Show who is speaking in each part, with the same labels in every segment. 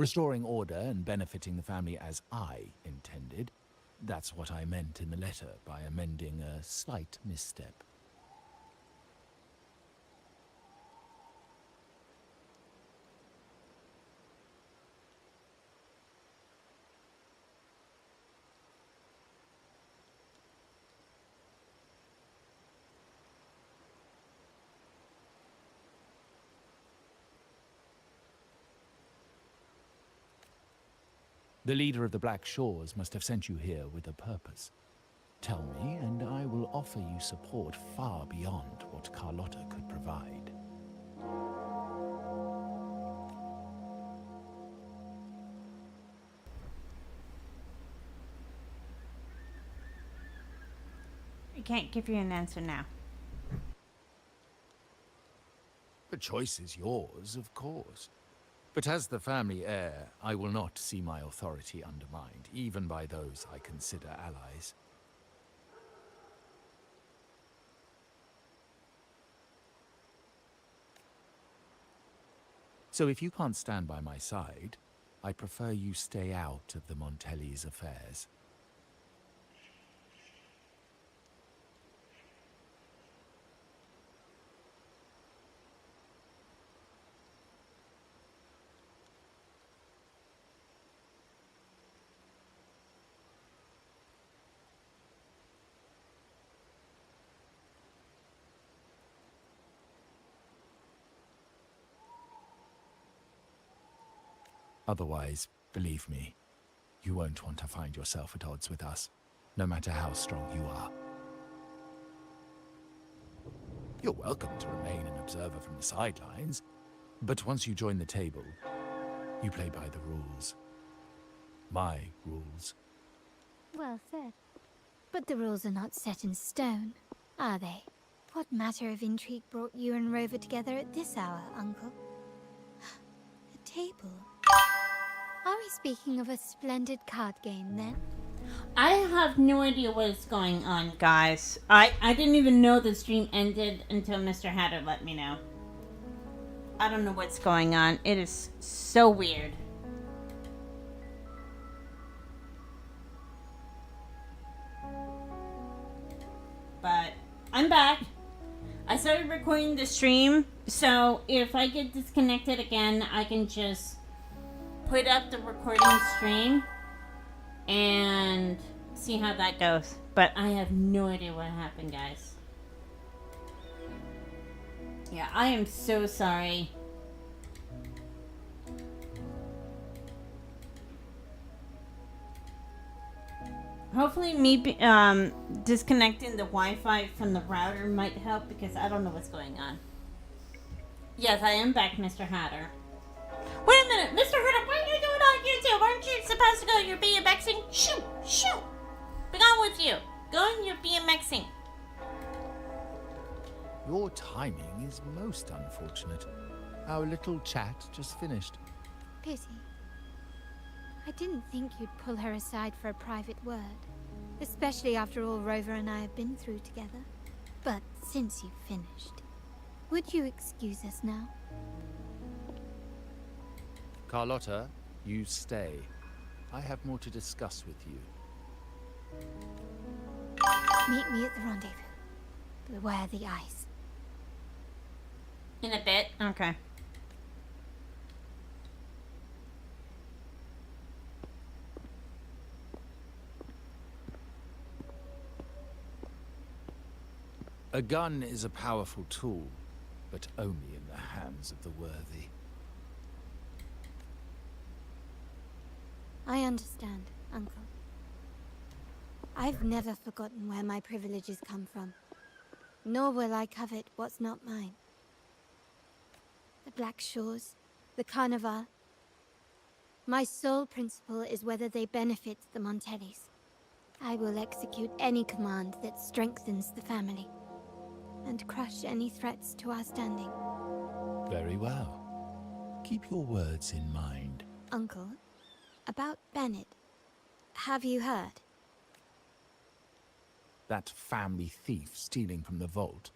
Speaker 1: Restoring order and benefiting the family as I intended. That's what I meant in the letter by amending a slight misstep. The leader of the Black Shores must have sent you here with a purpose. Tell me, and I will offer you support far beyond what Carlotta could provide.
Speaker 2: I can't give you an answer now.
Speaker 1: The choice is yours, of course. But as the family heir, I will not see my authority undermined, even by those I consider allies. So if you can't stand by my side, I prefer you stay out of the Montelli's affairs. Otherwise, believe me, you won't want to find yourself at odds with us, no matter how strong you are. You're welcome to remain an observer from the sidelines, but once you join the table, you play by the rules. My rules.
Speaker 3: Well said. But the rules are not set in stone, are they? What matter of intrigue brought you and Rover together at this hour, Uncle? A table. Are we speaking of a splendid card game, then?
Speaker 2: I have no idea what is going on, guys. I didn't even know the stream ended until Mr. Hatter let me know. I don't know what's going on. It is so weird. But I'm back. I started recording the stream, so if I get disconnected again, I can just put up the recording stream and see how that goes. But I have no idea what happened, guys. Yeah, I am so sorry. Hopefully me disconnecting the Wi-Fi from the router might help, because I don't know what's going on. Yes, I am back, Mr. Hatter. Wait a minute, Mr. Hatter, what are you doing on YouTube? Aren't you supposed to go your BMXing? Shoot, shoot! Be gone with you. Go on your BMXing.
Speaker 1: Your timing is most unfortunate. Our little chat just finished.
Speaker 3: Pity. I didn't think you'd pull her aside for a private word, especially after all Rover and I have been through together. But since you've finished, would you excuse us now?
Speaker 1: Carlotta, you stay. I have more to discuss with you.
Speaker 3: Meet me at the rendezvous. Beware the ice.
Speaker 2: In a bit? Okay.
Speaker 1: A gun is a powerful tool, but only in the hands of the worthy.
Speaker 3: I understand, Uncle. I've never forgotten where my privileges come from, nor will I covet what's not mine. The Black Shores, the Carnival. My sole principle is whether they benefit the Montellis. I will execute any command that strengthens the family, and crush any threats to our standing.
Speaker 1: Very well. Keep your words in mind.
Speaker 3: Uncle, about Bennett, have you heard?
Speaker 1: That family thief stealing from the vault.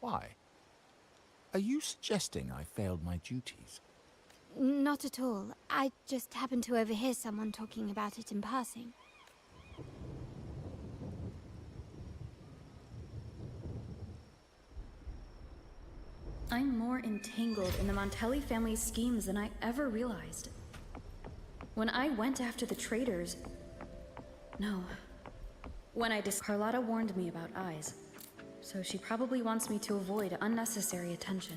Speaker 1: Why? Are you suggesting I failed my duties?
Speaker 3: Not at all. I just happened to overhear someone talking about it in passing.
Speaker 4: I'm more entangled in the Montelli family's schemes than I ever realized. When I went after the traitors... No. Carlotta warned me about eyes, so she probably wants me to avoid unnecessary attention.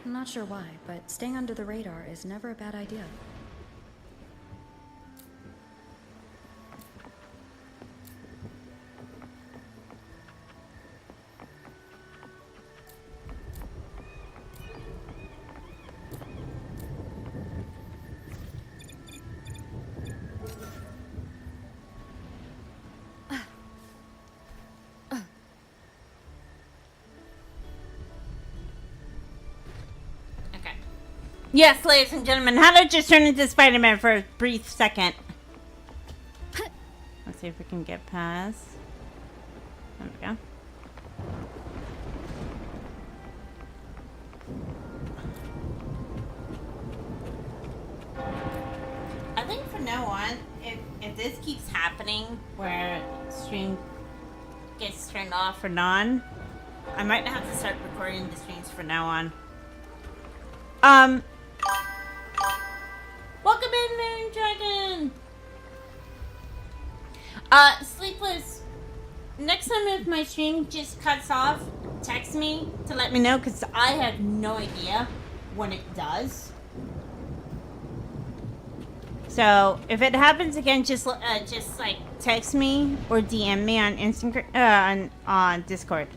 Speaker 4: I'm not sure why, but staying under the radar is never a bad idea.
Speaker 2: Yes, ladies and gentlemen, how did just turn into Spider-Man for a brief second? Let's see if we can get past. There we go. I think from now on, if this keeps happening, where stream gets turned off or on, I might have to start recording the streams from now on. Welcome in, Mary Dragon! Sleepless, next time if my stream just cuts off, text me to let me know, because I have no idea when it does. So, if it happens again, just like, text me or DM me on Instagram, on Discord.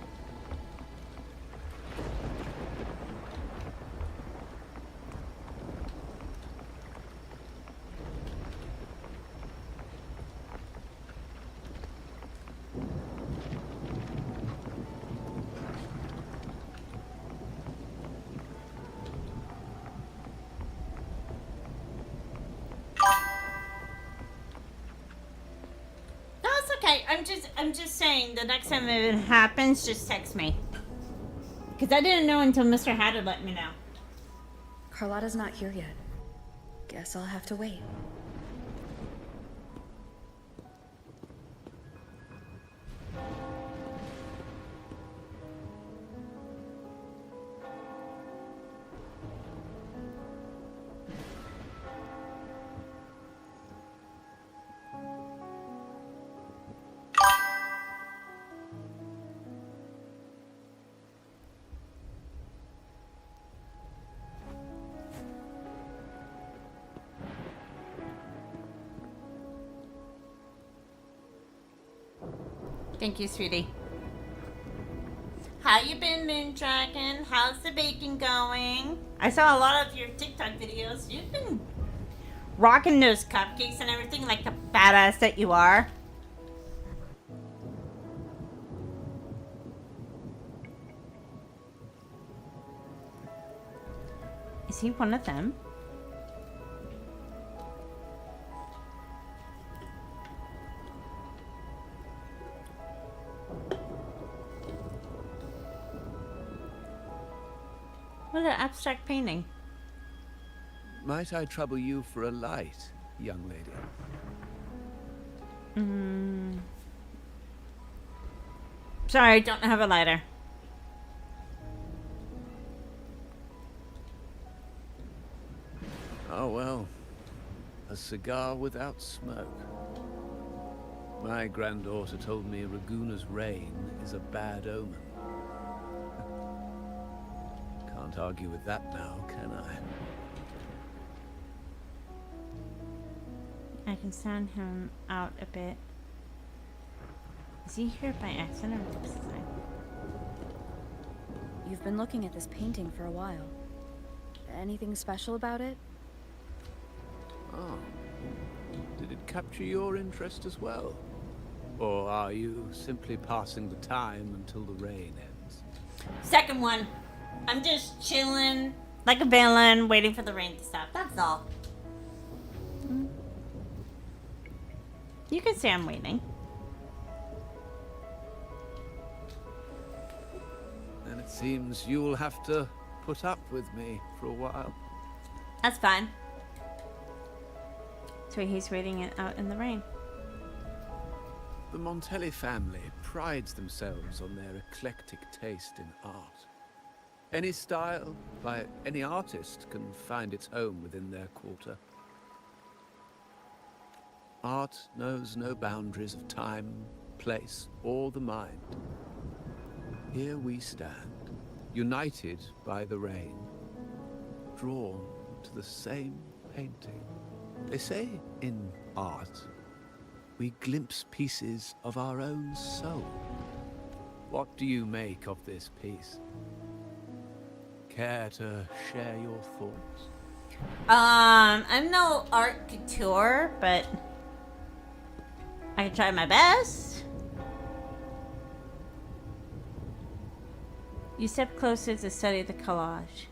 Speaker 2: I'm just saying, the next time it happens, just text me. Because I didn't know until Mr. Hatter let me know.
Speaker 4: Carlotta's not here yet. Guess I'll have to wait.
Speaker 2: Thank you, sweetie. How you been, Moondragon? How's the baking going? I saw a lot of your TikTok videos. You've been rocking those cupcakes and everything like the badass that you are. Is he one of them? What an abstract painting.
Speaker 5: Might I trouble you for a light, young lady?
Speaker 2: Sorry, I don't have a lighter.
Speaker 5: Oh, well. A cigar without smoke. My granddaughter told me Raguna's reign is a bad omen. Can't argue with that now, can I?
Speaker 2: I can sound him out a bit. Is he here by accident or design?
Speaker 4: You've been looking at this painting for a while. Anything special about it?
Speaker 5: Oh. Did it capture your interest as well? Or are you simply passing the time until the rain ends?
Speaker 2: Second one. I'm just chilling like a villain, waiting for the rain to stop. That's all. You can say I'm waiting.
Speaker 5: Then it seems you'll have to put up with me for a while.
Speaker 2: That's fine. So he's waiting it out in the rain.
Speaker 5: The Montelli family prides themselves on their eclectic taste in art. Any style, by any artist, can find its home within their quarter. Art knows no boundaries of time, place, or the mind. Here we stand, united by the rain, drawn to the same painting. They say in art, we glimpse pieces of our own soul. What do you make of this piece? Care to share your thoughts?
Speaker 2: I'm no art couture, but I can try my best. You step closer to study the collage.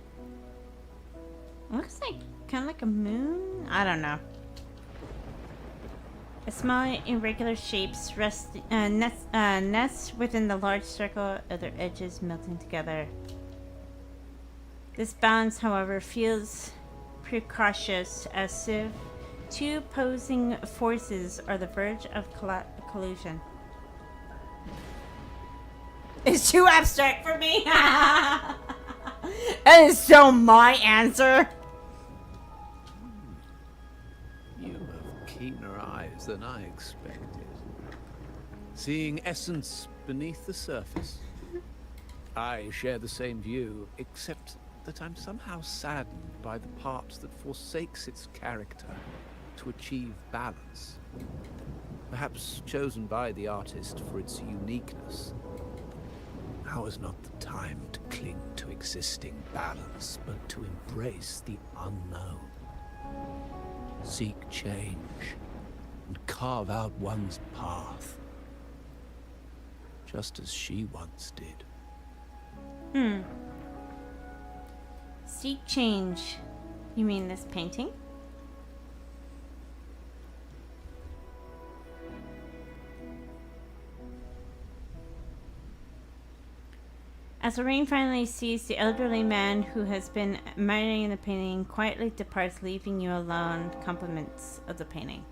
Speaker 2: Looks like kind of like a moon. I don't know. A small irregular shapes nest within the large circle of their edges melting together. This balance, however, feels precocious, as if two opposing forces are the verge of collision. It's too abstract for me. That is so my answer.
Speaker 5: You have keener eyes than I expected. Seeing essence beneath the surface. I share the same view, except that I'm somehow saddened by the part that forsakes its character to achieve balance. Perhaps chosen by the artist for its uniqueness. Now is not the time to cling to existing balance, but to embrace the unknown. Seek change and carve out one's path, just as she once did.
Speaker 2: Seek change. You mean this painting? As the rain finally ceases, the elderly man who has been admiring the painting quietly departs, leaving you alone. Compliments of the painting.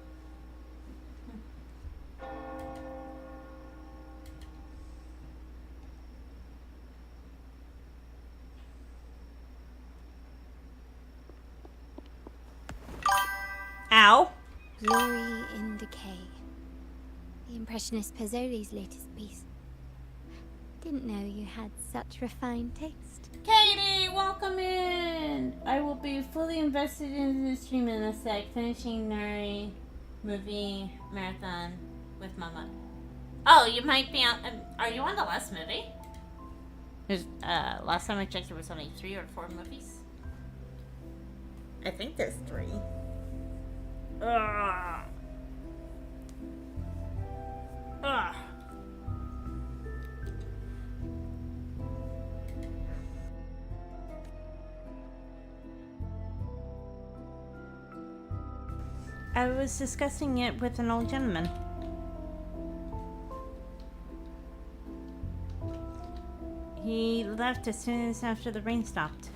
Speaker 2: Ow!
Speaker 3: Glory in Decay. The Impressionist Pazzoli's latest piece. Didn't know you had such refined taste.
Speaker 2: Katie, welcome in! I will be fully invested in the stream in a sec, finishing Nari movie marathon with Mama. Oh, you might be on. Are you on the last movie? There's, last time I checked, there was only 3 or 4 movies. I think there's 3. Ugh. Ugh. I was discussing it with an old gentleman. He left as soon as after the rain stopped.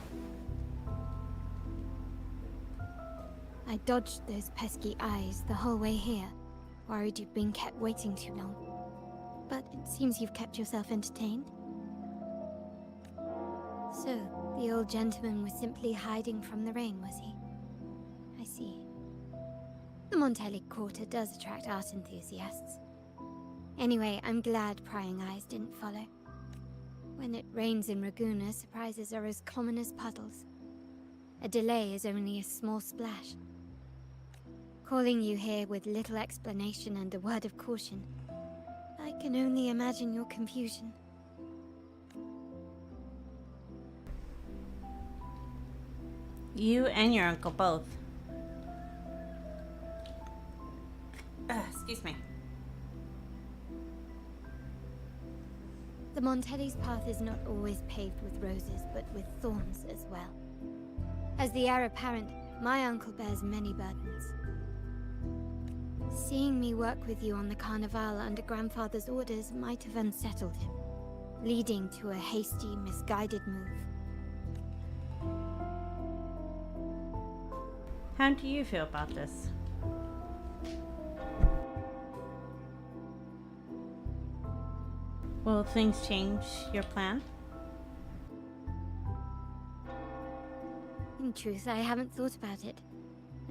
Speaker 3: I dodged those pesky eyes the whole way here, worried you'd been kept waiting too long. But it seems you've kept yourself entertained. So, the old gentleman was simply hiding from the rain, was he? I see. The Montelli Quarter does attract art enthusiasts. Anyway, I'm glad prying eyes didn't follow. When it rains in Ragusa, surprises are as common as puddles. A delay is only a small splash. Calling you here with little explanation and a word of caution, I can only imagine your confusion.
Speaker 2: You and your uncle both. Excuse me.
Speaker 3: The Montelli's path is not always paved with roses, but with thorns as well. As the heir apparent, my uncle bears many burdens. Seeing me work with you on the Carnival under grandfather's orders might have unsettled him, leading to a hasty, misguided move.
Speaker 2: How do you feel about this? Will things change your plan?
Speaker 3: In truth, I haven't thought about it,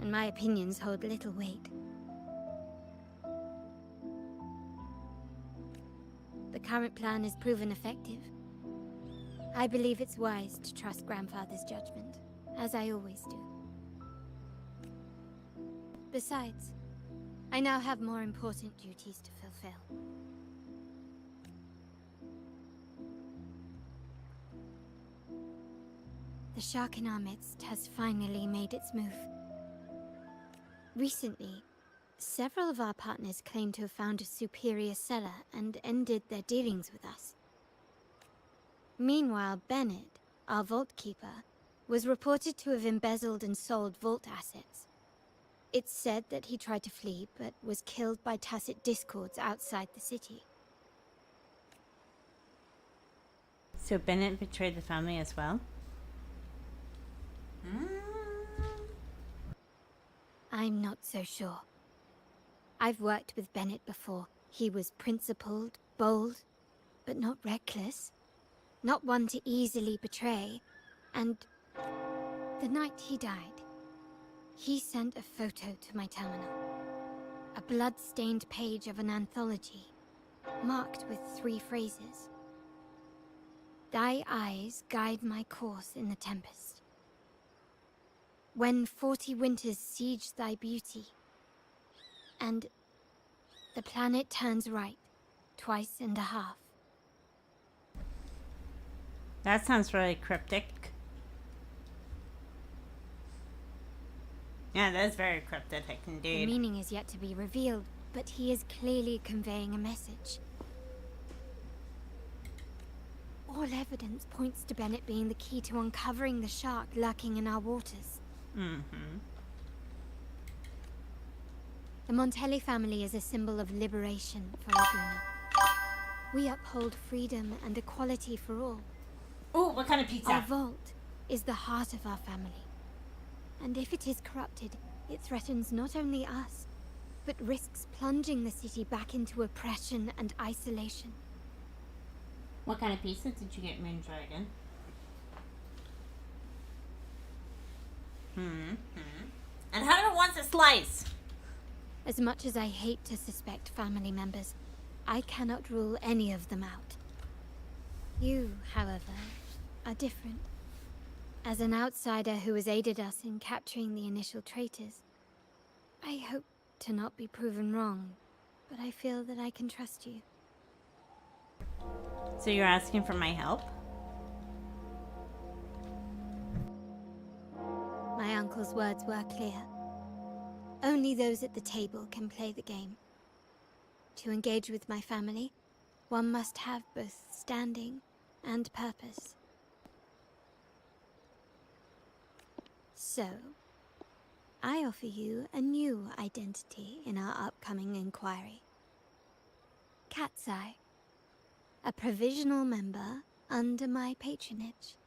Speaker 3: and my opinions hold little weight. The current plan has proven effective. I believe it's wise to trust Grandfather's judgment, as I always do. Besides, I now have more important duties to fulfill. The shark in our midst has finally made its move. Recently, several of our partners claimed to have found a superior cellar and ended their dealings with us. Meanwhile, Bennett, our vault keeper, was reported to have embezzled and sold vault assets. It's said that he tried to flee, but was killed by tacit discords outside the city.
Speaker 2: So Bennett betrayed the family as well?
Speaker 3: I'm not so sure. I've worked with Bennett before. He was principled, bold, but not reckless. Not one to easily betray. And the night he died, he sent a photo to my terminal. A blood-stained page of an anthology, marked with 3 phrases. Thy eyes guide my course in the tempest. When 40 winters siege thy beauty, and the planet turns right, 2.5 times.
Speaker 2: That sounds really cryptic. Yeah, that's very cryptic
Speaker 3: The
Speaker 2: indeed.
Speaker 3: meaning is yet to be revealed, but he is clearly conveying a message. All evidence points to Bennett being the key to uncovering the shark lurking in our waters. The Montelli family is a symbol of liberation for Laguna. We uphold freedom and equality for all.
Speaker 2: Oh, what kind of pizza?
Speaker 3: Our vault is the heart of our family. And if it is corrupted, it threatens not only us, but risks plunging the city back into oppression and isolation.
Speaker 2: What kind of pizza did you get, Moondragon? And Hunter wants a slice.
Speaker 3: As much as I hate to suspect family members, I cannot rule any of them out. You, however, are different. As an outsider who has aided us in capturing the initial traitors, I hope to not be proven wrong, but I feel that I can trust you.
Speaker 2: So you're asking for my help?
Speaker 3: My uncle's words were clear. Only those at the table can play the game. To engage with my family, one must have both standing and purpose. So, I offer you a new identity in our upcoming inquiry. Cat's Eye, a provisional member under my patronage.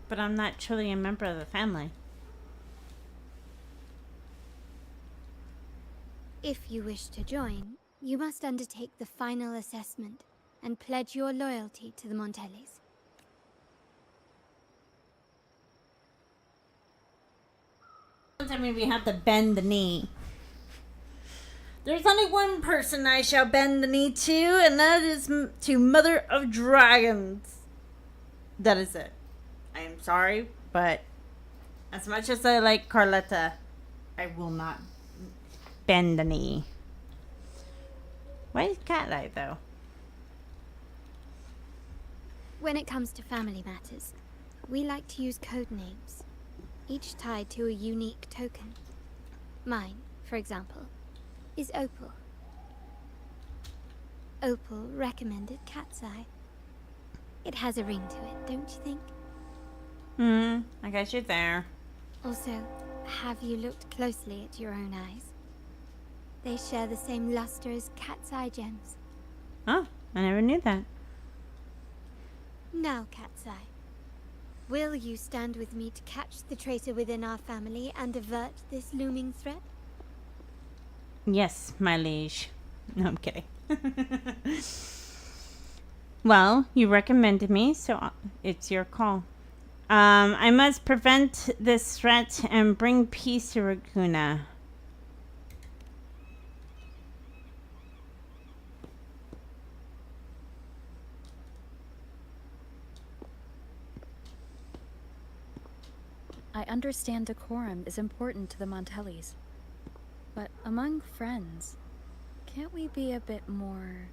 Speaker 2: But I'm not truly a member of the family.
Speaker 3: If you wish to join, you must undertake the final assessment and pledge your loyalty to the Montellis.
Speaker 2: I mean, we have to bend the knee. There's only one person I shall bend the knee to, and that is to Mother of Dragons. That is it. I am sorry, but as much as I like Carletta, I will not bend the knee. Why is Cat Eye, though?
Speaker 3: When it comes to family matters, we like to use code names, each tied to a unique token. Mine, for example, is Opal. Opal recommended Cat's Eye. It has a ring to it, don't you think?
Speaker 2: I guess you're there.
Speaker 3: Also, have you looked closely at your own eyes? They share the same luster as Cat's Eye gems.
Speaker 2: Oh, I never knew that.
Speaker 3: Now, Cat's Eye, Will you stand with me to catch the traitor within our family and avert this looming threat?
Speaker 2: Yes, my liege. No, I'm kidding. Well, you recommended me, so it's your call. I must prevent this threat and bring peace to Raguna.
Speaker 4: I understand decorum is important to the Montellis. But among friends, can't we be a bit more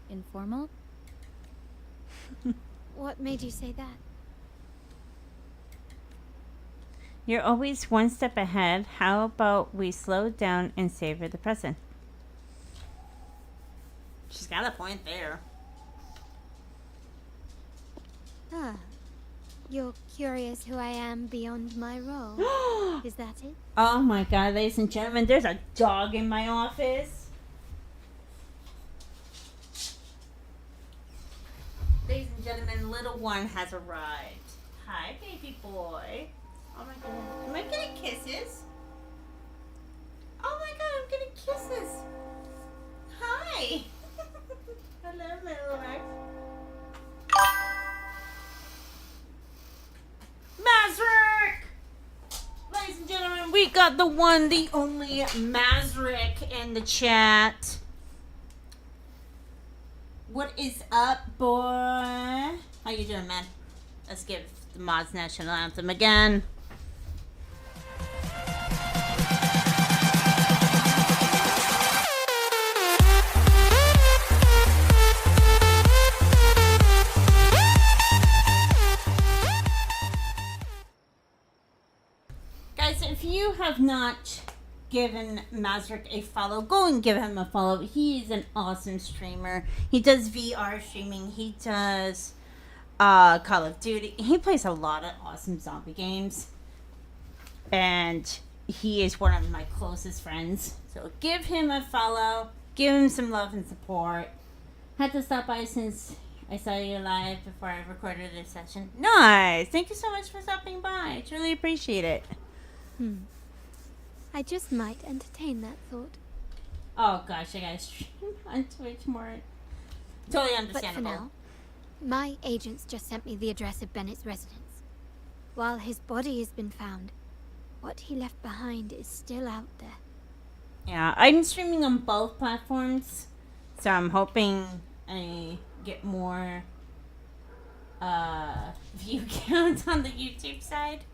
Speaker 4: informal?
Speaker 3: What made you say that?
Speaker 2: You're always one step ahead. How about we slow down and savor the present? She's got a point there.
Speaker 3: Ah, you're curious who I am beyond my role. Is that it?
Speaker 2: Oh my god, ladies and gentlemen, there's a dog in my office. Ladies and gentlemen, little one has arrived. Hi, baby boy. Oh my god. Am I getting kisses? Oh my god, I'm getting kisses. Hi. Hello, my little Rex. Mazrick! Ladies and gentlemen, we got the one, the only Mazrick in the chat. What is up, boy? How you doing, man? Let's give the Mods National Anthem again. Guys, if you have not given Mazrick a follow, go and give him a follow. He's an awesome streamer. He does VR streaming. He does Call of Duty. He plays a lot of awesome zombie games. And he is one of my closest friends. So give him a follow. Give him some love and support. Had to stop by since I saw you live before I recorded this session. Nice! Thank you so much for stopping by. I truly appreciate it.
Speaker 3: I just might entertain that thought.
Speaker 2: Oh gosh, I gotta stream on Twitch more. Totally
Speaker 3: But
Speaker 2: understandable.
Speaker 3: for now, my agents just sent me the address of Bennett's residence. While his body has been found, what he left behind is still out there.
Speaker 2: Yeah, I'm streaming on both platforms, so I'm hoping I get more view count on the YouTube side.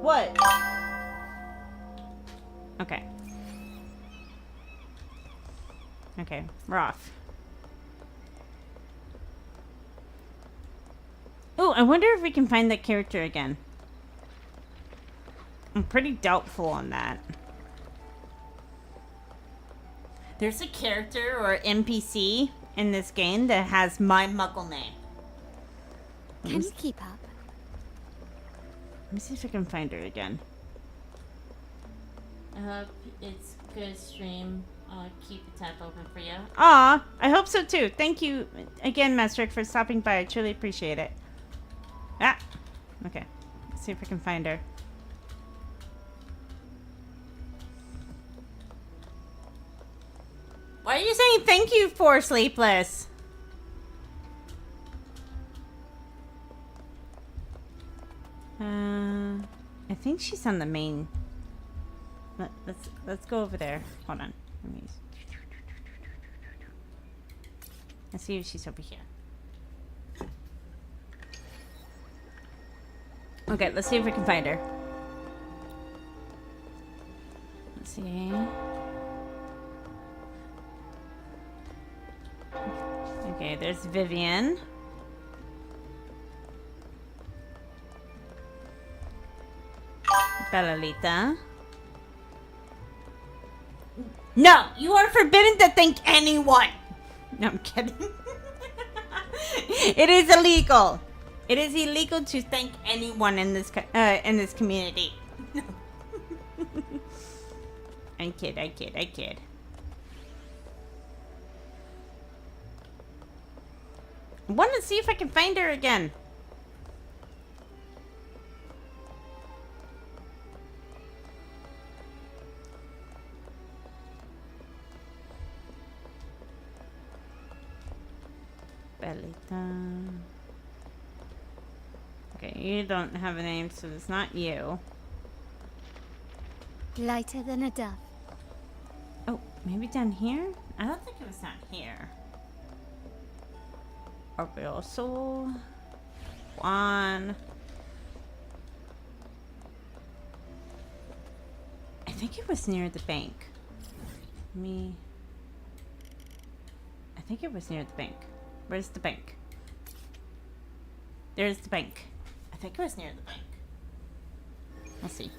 Speaker 2: What? Okay. Okay, we're off. Oh, I wonder if we can find that character again. I'm pretty doubtful on that. There's a character or NPC in this game that has my muggle name.
Speaker 3: Can you keep up?
Speaker 2: Let me see if I can find her again. I hope it's good stream. I'll keep the tab open for you. Aw, I hope so too. Thank you again, Mastrick, for stopping by. I truly appreciate it. Ah, okay. Let's see if I can find her. Why are you saying thank you for Sleepless? I think she's on the main. Let's go over there. Hold on. Let's see if she's over here. Okay, let's see if we can find her. Let's see. Okay, there's Vivian. Belalita. No, you are forbidden to thank anyone. No, I'm kidding. It is illegal. It is illegal to thank anyone in this community. I kid. I want to see if I can find her again. Bellita. Okay, you don't have a name, so it's not you.
Speaker 3: Lighter than a dove.
Speaker 2: Oh, maybe down here? I don't think it was down here. Orgulloso. Juan. I think it was near the bank. I think it was near the bank. Where's the bank? There's the bank. I think it was near the bank. Let's see.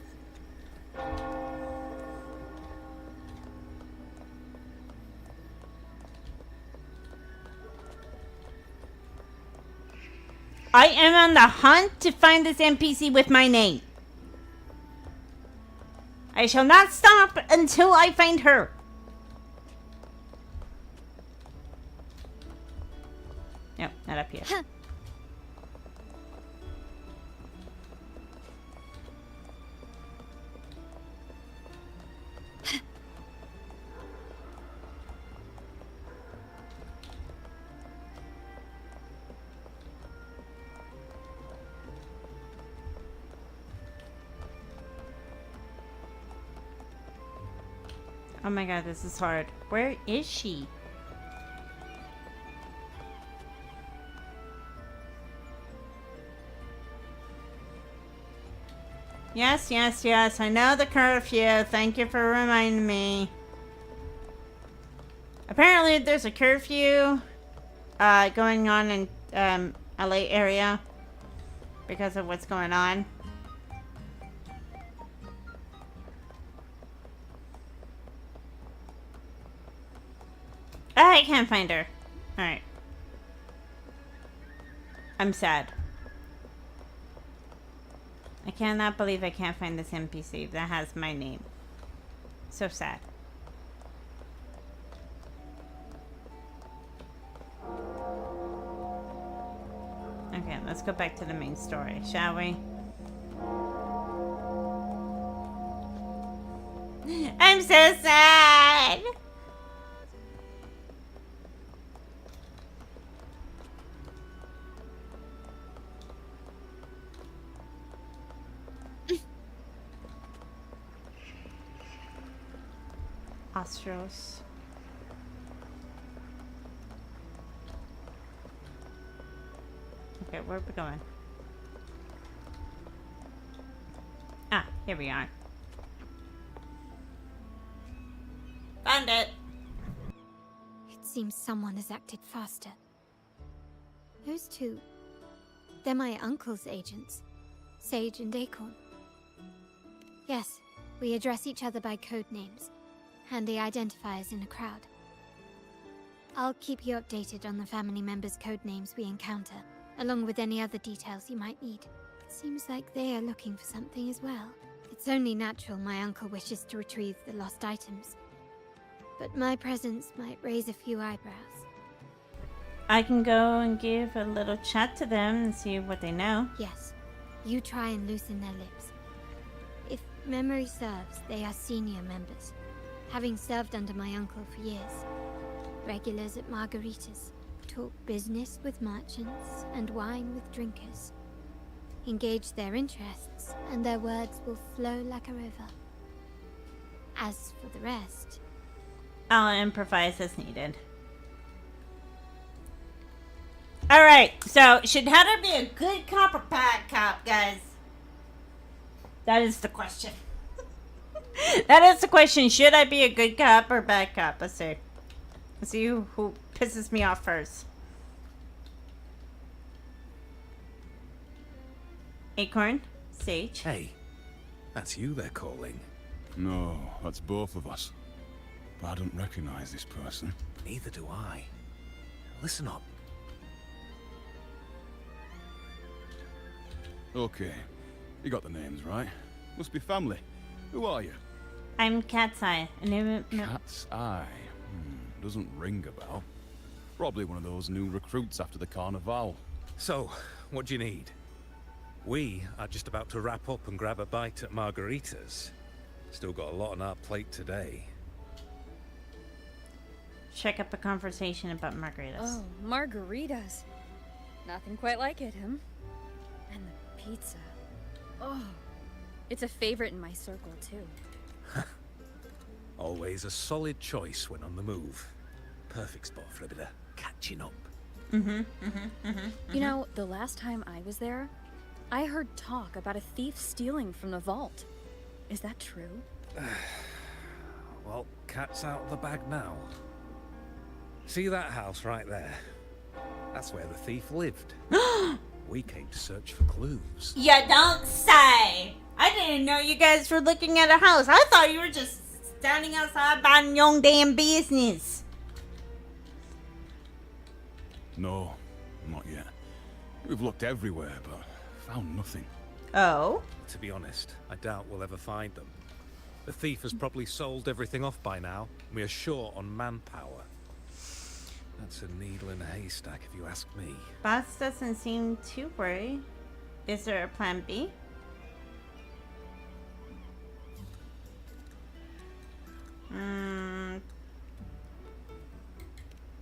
Speaker 2: I am on the hunt to find this NPC with my name. I shall not stop until I find her. Nope, not up here. Oh my god, this is hard. Where is she? Yes, yes, yes. I know the curfew. Thank you for reminding me. Apparently, there's a curfew going on in LA area because of what's going on. I can't find her. Alright. I'm sad. I cannot believe I can't find this NPC that has my name. So sad. Okay, let's go back to the main story, shall we? I'm so sad! Astros. Okay, where are we going? Ah, here we are. Found it!
Speaker 3: It seems someone has acted faster. Those two. They're my uncle's agents, Sage and Acorn. Yes, we address each other by code names. Handy identifiers in a crowd. I'll keep you updated on the family members' code names we encounter, along with any other details you might need. It seems like they are looking for something as well. It's only natural my uncle wishes to retrieve the lost items. But my presence might raise a few eyebrows.
Speaker 2: I can go and give a little chat to them and see what they know.
Speaker 3: Yes, you try and loosen their lips. If memory serves, they are senior members, having served under my uncle for years. Regulars at margaritas, talk business with merchants and wine with drinkers. Engage their interests, and their words will flow like a river. As for the rest,
Speaker 2: I'll improvise as needed. Alright, so should Heather be a good cop or bad cop, guys? That is the question. That is the question. Should I be a good cop or bad cop? Let's see. Let's see who pisses me off first. Acorn? Sage?
Speaker 5: Hey, that's you they're calling.
Speaker 6: No, that's both of us. But I don't recognize this person.
Speaker 5: Neither do I. Listen up.
Speaker 6: Okay, you got the names right. Must be family. Who are you?
Speaker 2: I'm Cat's Eye.
Speaker 6: Cat's Eye. Doesn't ring a bell. Probably one of those new recruits after the Carnival.
Speaker 7: So, what do you need? We are just about to wrap up and grab a bite at Margarita's. Still got a lot on our plate today.
Speaker 2: Check up a conversation about margaritas.
Speaker 4: Oh, margaritas. Nothing quite like it, And the pizza. Oh, it's a favorite in my circle, too.
Speaker 7: Always a solid choice when on the move. Perfect spot for a bit of catching up.
Speaker 4: You know, the last time I was there, I heard talk about a thief stealing from the vault. Is that true?
Speaker 7: Well, cat's out of the bag now. See that house right there? That's where the thief lived. We came to search for clues.
Speaker 2: You don't say. I didn't know you guys were looking at a house. I thought you were just standing outside minding your own damn business.
Speaker 6: No, not yet. We've looked everywhere, but found nothing.
Speaker 2: Oh?
Speaker 7: To be honest, I doubt we'll ever find them. The thief has probably sold everything off by now, and we are short on manpower. That's a needle in a haystack, if you ask me.
Speaker 2: Boss doesn't seem too worried. Is there a plan B?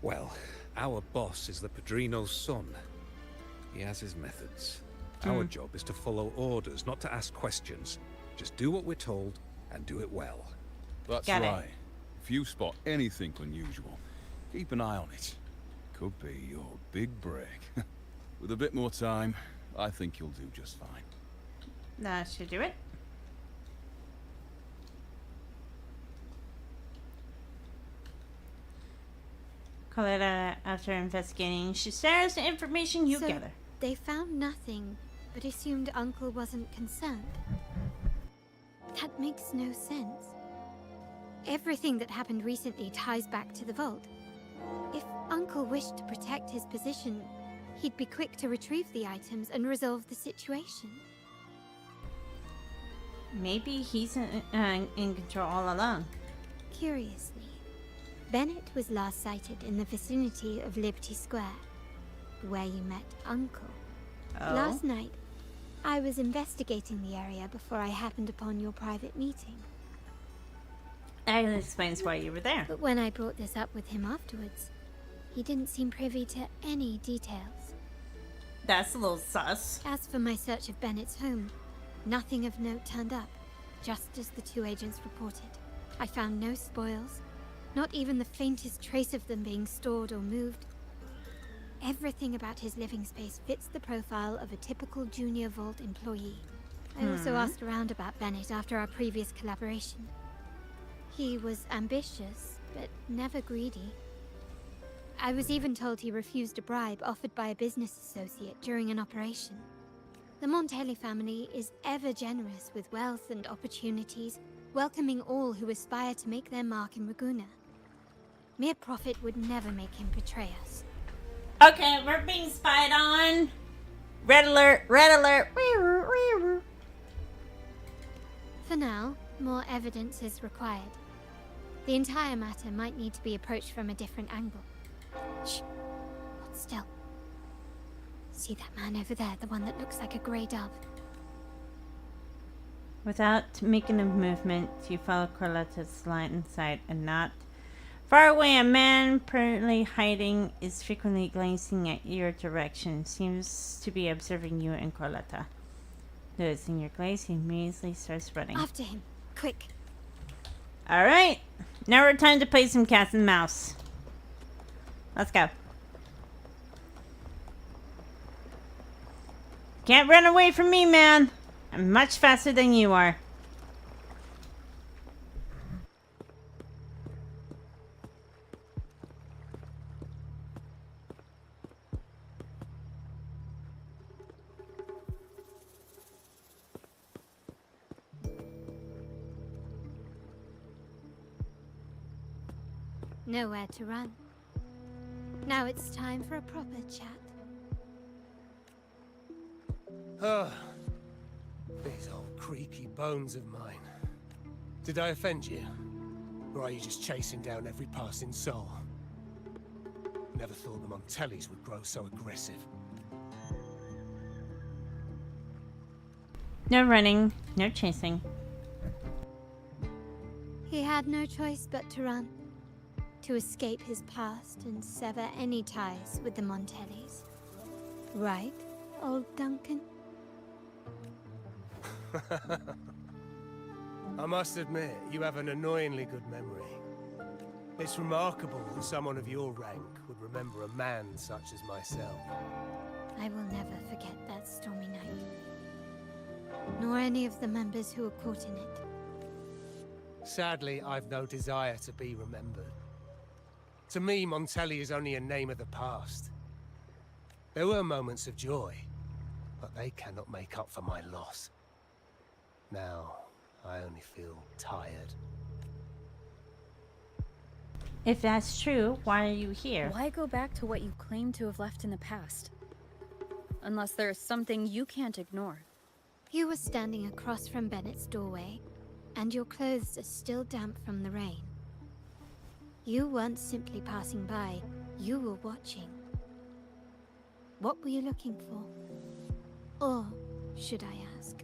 Speaker 7: Well, our boss is the Padrino's son. He has his methods. Our job is to follow orders, not to ask questions. Just do what we're told, and do it well.
Speaker 6: That's
Speaker 2: Got it.
Speaker 6: right. If you spot anything unusual, keep an eye on it. Could be your big break. With a bit more time, I think you'll do just fine.
Speaker 2: That should do it. Coletta, after investigating, she shares the information you
Speaker 3: So,
Speaker 2: gather.
Speaker 3: They found nothing, but assumed Uncle wasn't concerned. That makes no sense. Everything that happened recently ties back to the vault. If Uncle wished to protect his position, he'd be quick to retrieve the items and resolve the situation.
Speaker 2: Maybe he's in control all along.
Speaker 3: Curiously, Bennett was last sighted in the vicinity of Liberty Square, where you met Uncle.
Speaker 2: Oh.
Speaker 3: Last night, I was investigating the area before I happened upon your private meeting.
Speaker 2: That explains why you were there.
Speaker 3: But when I brought this up with him afterwards, he didn't seem privy to any details.
Speaker 2: That's a little sus.
Speaker 3: As for my search of Bennett's home, nothing of note turned up, just as the two agents reported. I found no spoils, not even the faintest trace of them being stored or moved. Everything about his living space fits the profile of a typical Junior Vault employee. I also asked around about Bennett after our previous collaboration. He was ambitious, but never greedy. I was even told he refused a bribe offered by a business associate during an operation. The Montelli family is ever generous with wealth and opportunities, welcoming all who aspire to make their mark in Raguna. Mere profit would never make him betray us.
Speaker 2: Okay, we're being spied on. Red alert, red alert.
Speaker 3: For now, more evidence is required. The entire matter might need to be approached from a different angle. Shh. Hold still. See that man over there, the one that looks like a grey dove?
Speaker 2: Without making a movement, you follow Carlotta's line in sight and not far away. A man apparently hiding is frequently glancing at your direction. Seems to be observing you and Carlotta. Noticing your glaze, he immediately starts running.
Speaker 3: After him. Quick.
Speaker 2: Alright. Now we're time to play some cat and mouse. Let's go. Can't run away from me, man. I'm much faster than you are.
Speaker 3: Nowhere to run. Now it's time for a proper chat.
Speaker 8: These old creaky bones of mine. Did I offend you? Or are you just chasing down every passing soul? Never thought the Montellis would grow so aggressive.
Speaker 2: No running, no chasing.
Speaker 3: He had no choice but to run, to escape his past and sever any ties with the Montellis. Right, old Duncan?
Speaker 8: I must admit, you have an annoyingly good memory. It's remarkable that someone of your rank would remember a man such as myself.
Speaker 3: I will never forget that stormy night. Nor any of the members who were caught in it.
Speaker 8: Sadly, I've no desire to be remembered. To me, Montelli is only a name of the past. There were moments of joy, but they cannot make up for my loss. Now, I only feel tired.
Speaker 2: If that's true, why are you here?
Speaker 4: Why go back to what you claim to have left in the past? Unless there's something you can't ignore.
Speaker 3: You were standing across from Bennett's doorway, and your clothes are still damp from the rain. You weren't simply passing by, you were watching. What were you looking for? Or, should I ask,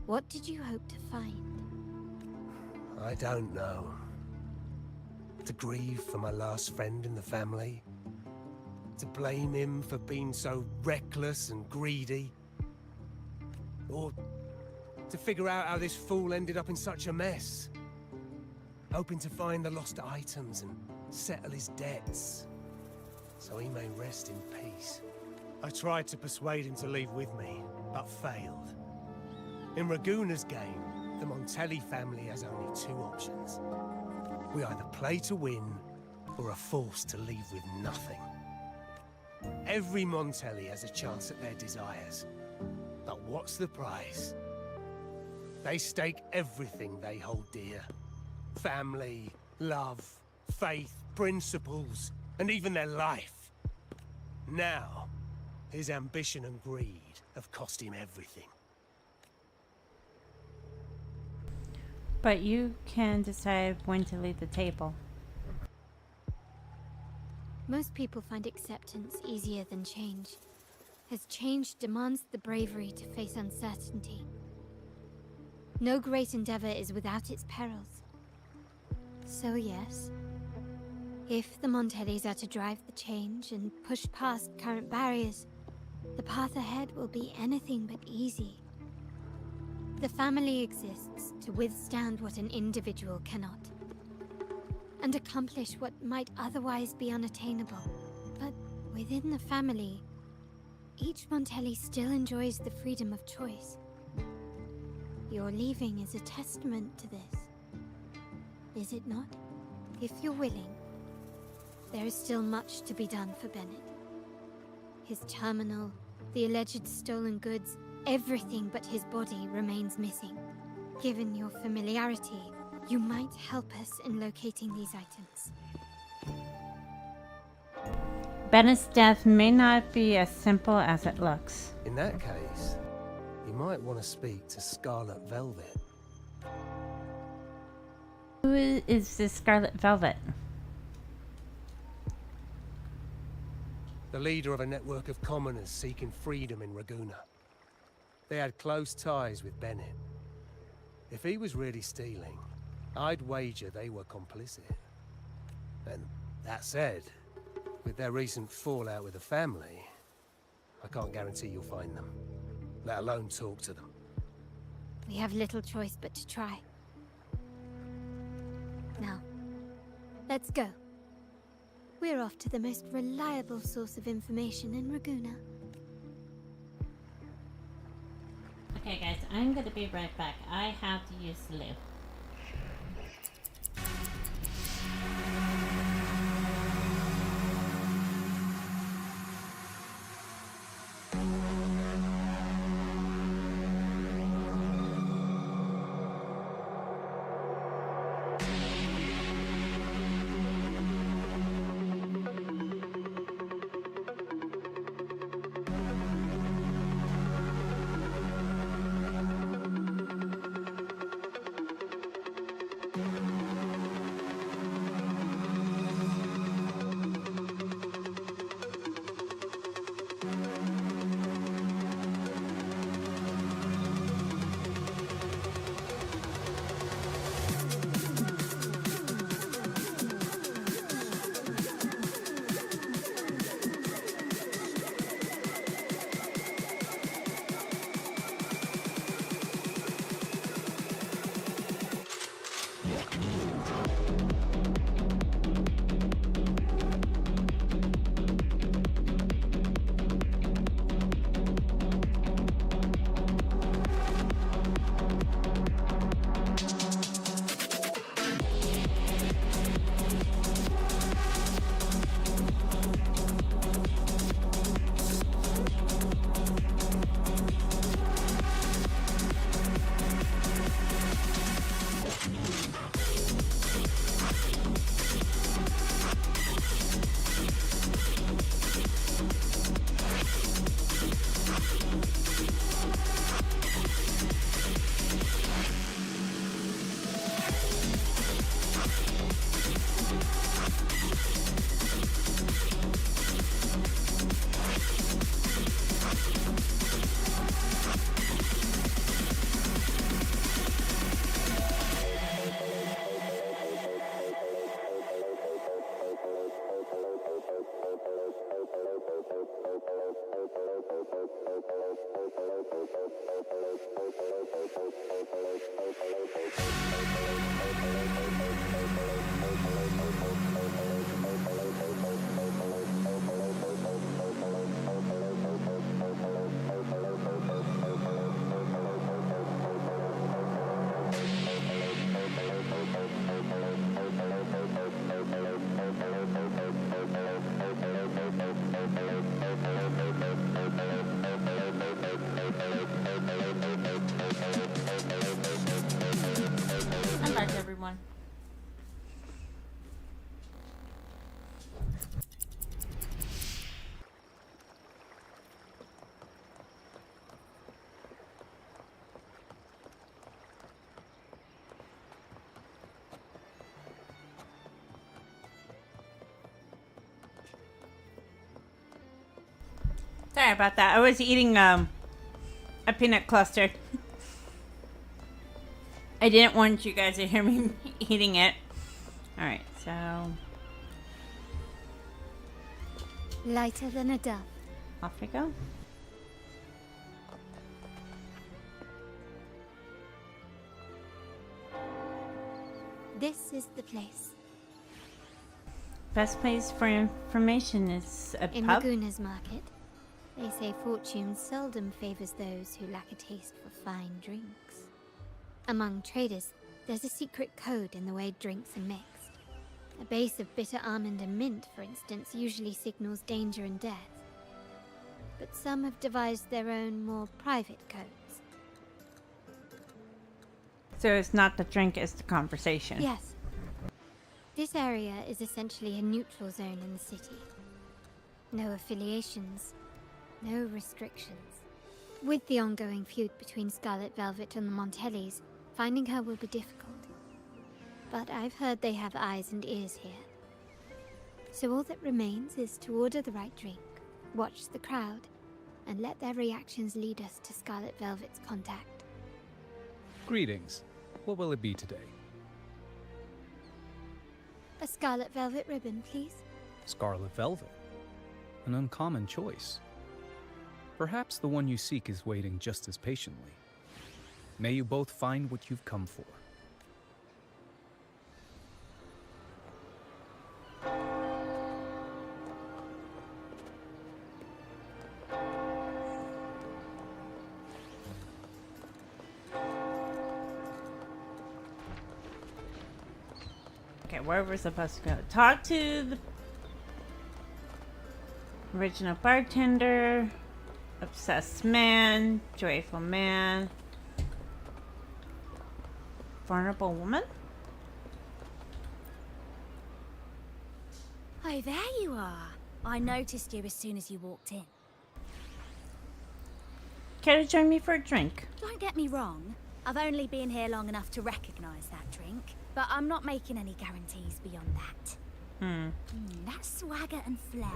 Speaker 3: what did you hope to find?
Speaker 8: I don't know. To grieve for my last friend in the family? To blame him for being so reckless and greedy? Or to figure out how this fool ended up in such a mess? Hoping to find the lost items and settle his debts, so he may rest in peace. I tried to persuade him to leave with me, but failed. In Raguna's game, the Montelli family has only two options. We either play to win, or are forced to leave with nothing. Every Montelli has a chance at their desires. But what's the price? They stake everything they hold dear. Family, love, faith, principles, and even their life. Now, his ambition and greed have cost him everything.
Speaker 2: But you can decide when to leave the table.
Speaker 3: Most people find acceptance easier than change, as change demands the bravery to face uncertainty. No great endeavor is without its perils. So yes, if the Montellis are to drive the change and push past current barriers, the path ahead will be anything but easy. The family exists to withstand what an individual cannot, and accomplish what might otherwise be unattainable. But within the family, each Montelli still enjoys the freedom of choice. Your leaving is a testament to this, is it not? If you're willing, there is still much to be done for Bennett. His terminal, the alleged stolen goods, everything but his body remains missing. Given your familiarity, you might help us in locating these items.
Speaker 2: Bennett's death may not be as simple as it looks.
Speaker 8: In that case, you might want to speak to Scarlet Velvet.
Speaker 2: Who is this Scarlet Velvet?
Speaker 8: The leader of a network of commoners seeking freedom in Raguna. They had close ties with Bennett. If he was really stealing, I'd wager they were complicit. And that said, with their recent fallout with the family, I can't guarantee you'll find them, let alone talk to them.
Speaker 3: We have little choice but to try. Now, let's go. We're off to the most reliable source of information in Raguna.
Speaker 2: Okay guys, I'm gonna be right back. I have to use the loo. Sorry about that. I was eating a peanut cluster. I didn't want you guys to hear me eating it. Alright, so
Speaker 3: Lighter than a dove.
Speaker 2: off we go.
Speaker 3: This is the place.
Speaker 2: Best place for information is a
Speaker 3: In
Speaker 2: pub.
Speaker 3: Laguna's market, they say fortune seldom favors those who lack a taste for fine drinks. Among traders, there's a secret code in the way drinks are mixed. A base of bitter almond and mint, for instance, usually signals danger and death. But some have devised their own more private codes.
Speaker 2: So it's not the drink, it's the conversation.
Speaker 3: Yes. This area is essentially a neutral zone in the city. No affiliations, no restrictions. With the ongoing feud between Scarlet Velvet and the Montellis, finding her will be difficult. But I've heard they have eyes and ears here. So all that remains is to order the right drink, watch the crowd, and let their reactions lead us to Scarlet Velvet's contact.
Speaker 7: Greetings. What will it be today?
Speaker 3: A Scarlet Velvet ribbon, please.
Speaker 7: Scarlet Velvet. An uncommon choice. Perhaps the one you seek is waiting just as patiently. May you both find what you've come for.
Speaker 2: Okay, where we're supposed to go? Talk to the original bartender, obsessed man, joyful man, vulnerable woman.
Speaker 9: Oh, there you are. I noticed you as soon as you walked in.
Speaker 2: Care to join me for a drink?
Speaker 9: Don't get me wrong. I've only been here long enough to recognize that drink, but I'm not making any guarantees beyond that. That swagger and flair.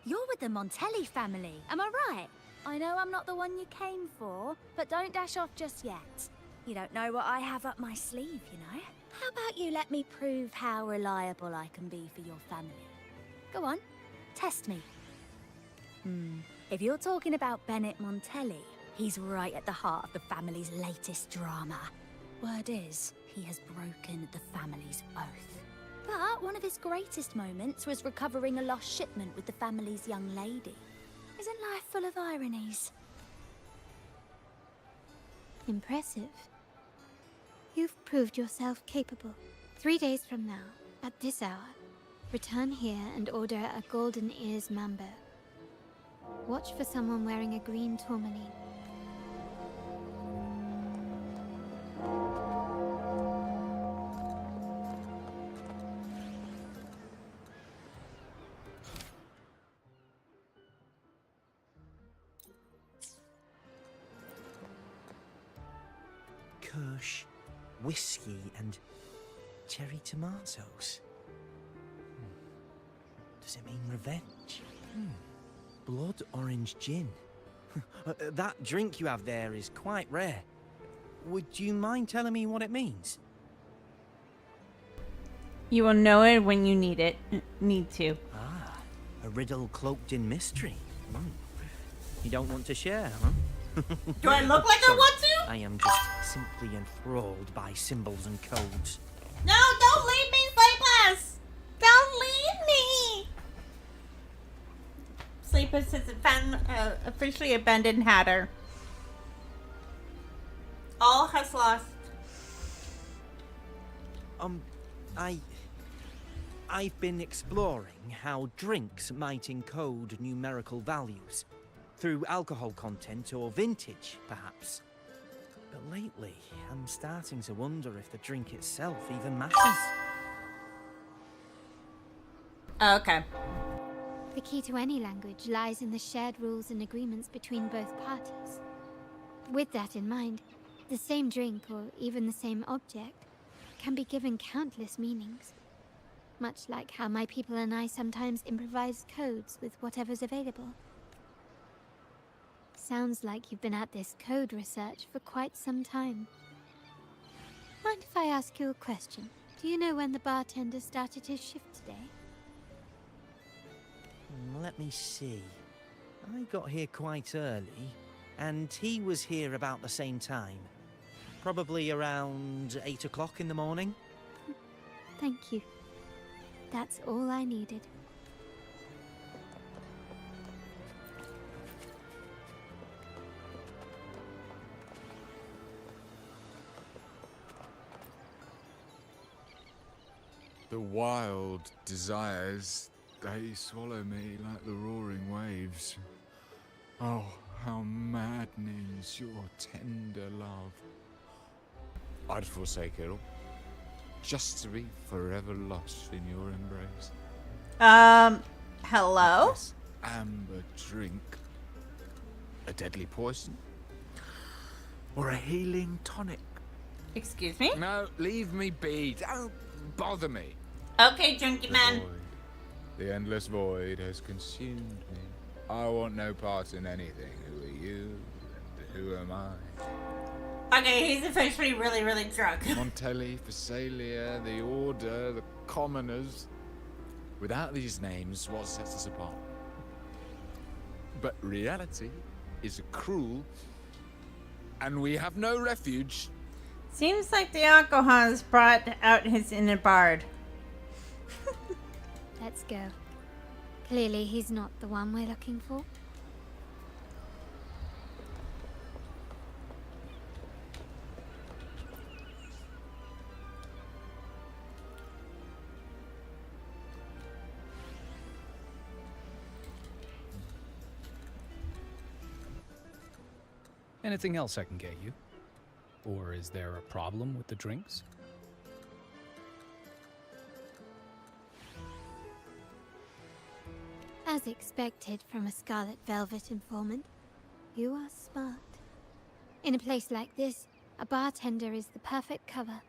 Speaker 9: You're with the Montelli family, am I right? I know I'm not the one you came for, but don't dash off just yet. You don't know what I have up my sleeve, you know? How about you let me prove how reliable I can be for your family? Go on, test me. If you're talking about Bennett Montelli, he's right at the heart of the family's latest drama. Word is, he has broken the family's oath. But one of his greatest moments was recovering a lost shipment with the family's young lady. Isn't life full of ironies?
Speaker 3: Impressive. You've proved yourself capable. 3 days from now, at this hour, return here and order a golden ears mambo. Watch for someone wearing a green tourmaline.
Speaker 10: Kirsch, whiskey, and cherry tomatoes. Does it mean revenge? Blood orange gin. That drink you have there is quite rare. Would you mind telling me what it means?
Speaker 2: You will know it when you need it. Need to.
Speaker 10: Ah, a riddle cloaked in mystery. You don't want to share, huh?
Speaker 2: Do I look like I want to?
Speaker 10: I am just simply enthralled by symbols and codes.
Speaker 2: No, don't leave me, Sleepless! Don't leave me! Sleepless has officially abandoned Hatter. All has lost.
Speaker 10: I've been exploring how drinks might encode numerical values. Through alcohol content or vintage, perhaps. But lately, I'm starting to wonder if the drink itself even matters.
Speaker 2: Okay.
Speaker 3: The key to any language lies in the shared rules and agreements between both parties. With that in mind, the same drink or even the same object can be given countless meanings. Much like how my people and I sometimes improvise codes with whatever's available. sounds like you've been at this code research for quite some time. Mind if I ask you a question? Do you know when the bartender started his shift today?
Speaker 10: Let me see. I got here quite early, and he was here about the same time. Probably around 8 o'clock in the morning.
Speaker 3: Thank you. That's all I needed.
Speaker 11: The wild desires, they swallow me like the roaring waves. Oh, how maddening's your tender love. I'd forsake it all, just to be forever lost in your embrace.
Speaker 2: Hello?
Speaker 11: This amber drink, a deadly poison, or a healing tonic?
Speaker 2: Excuse me?
Speaker 11: No, leave me be. Don't bother me.
Speaker 2: Okay, Drinky Man.
Speaker 11: The endless void has consumed me. I want no part in anything. Who are you? And who am I?
Speaker 2: Okay, he's officially really, really drunk.
Speaker 11: Montelli, Phasalia, the Order, the Commoners. Without these names, what sets us apart? But reality is cruel, and we have no refuge.
Speaker 2: Seems like the alcohol has brought out his inner bard.
Speaker 3: Let's go. Clearly he's not the one we're looking for.
Speaker 12: Anything else I can get you? Or is there a problem with the drinks?
Speaker 3: As expected from a Scarlet Velvet informant, you are smart. In a place like this, a bartender is the perfect cover.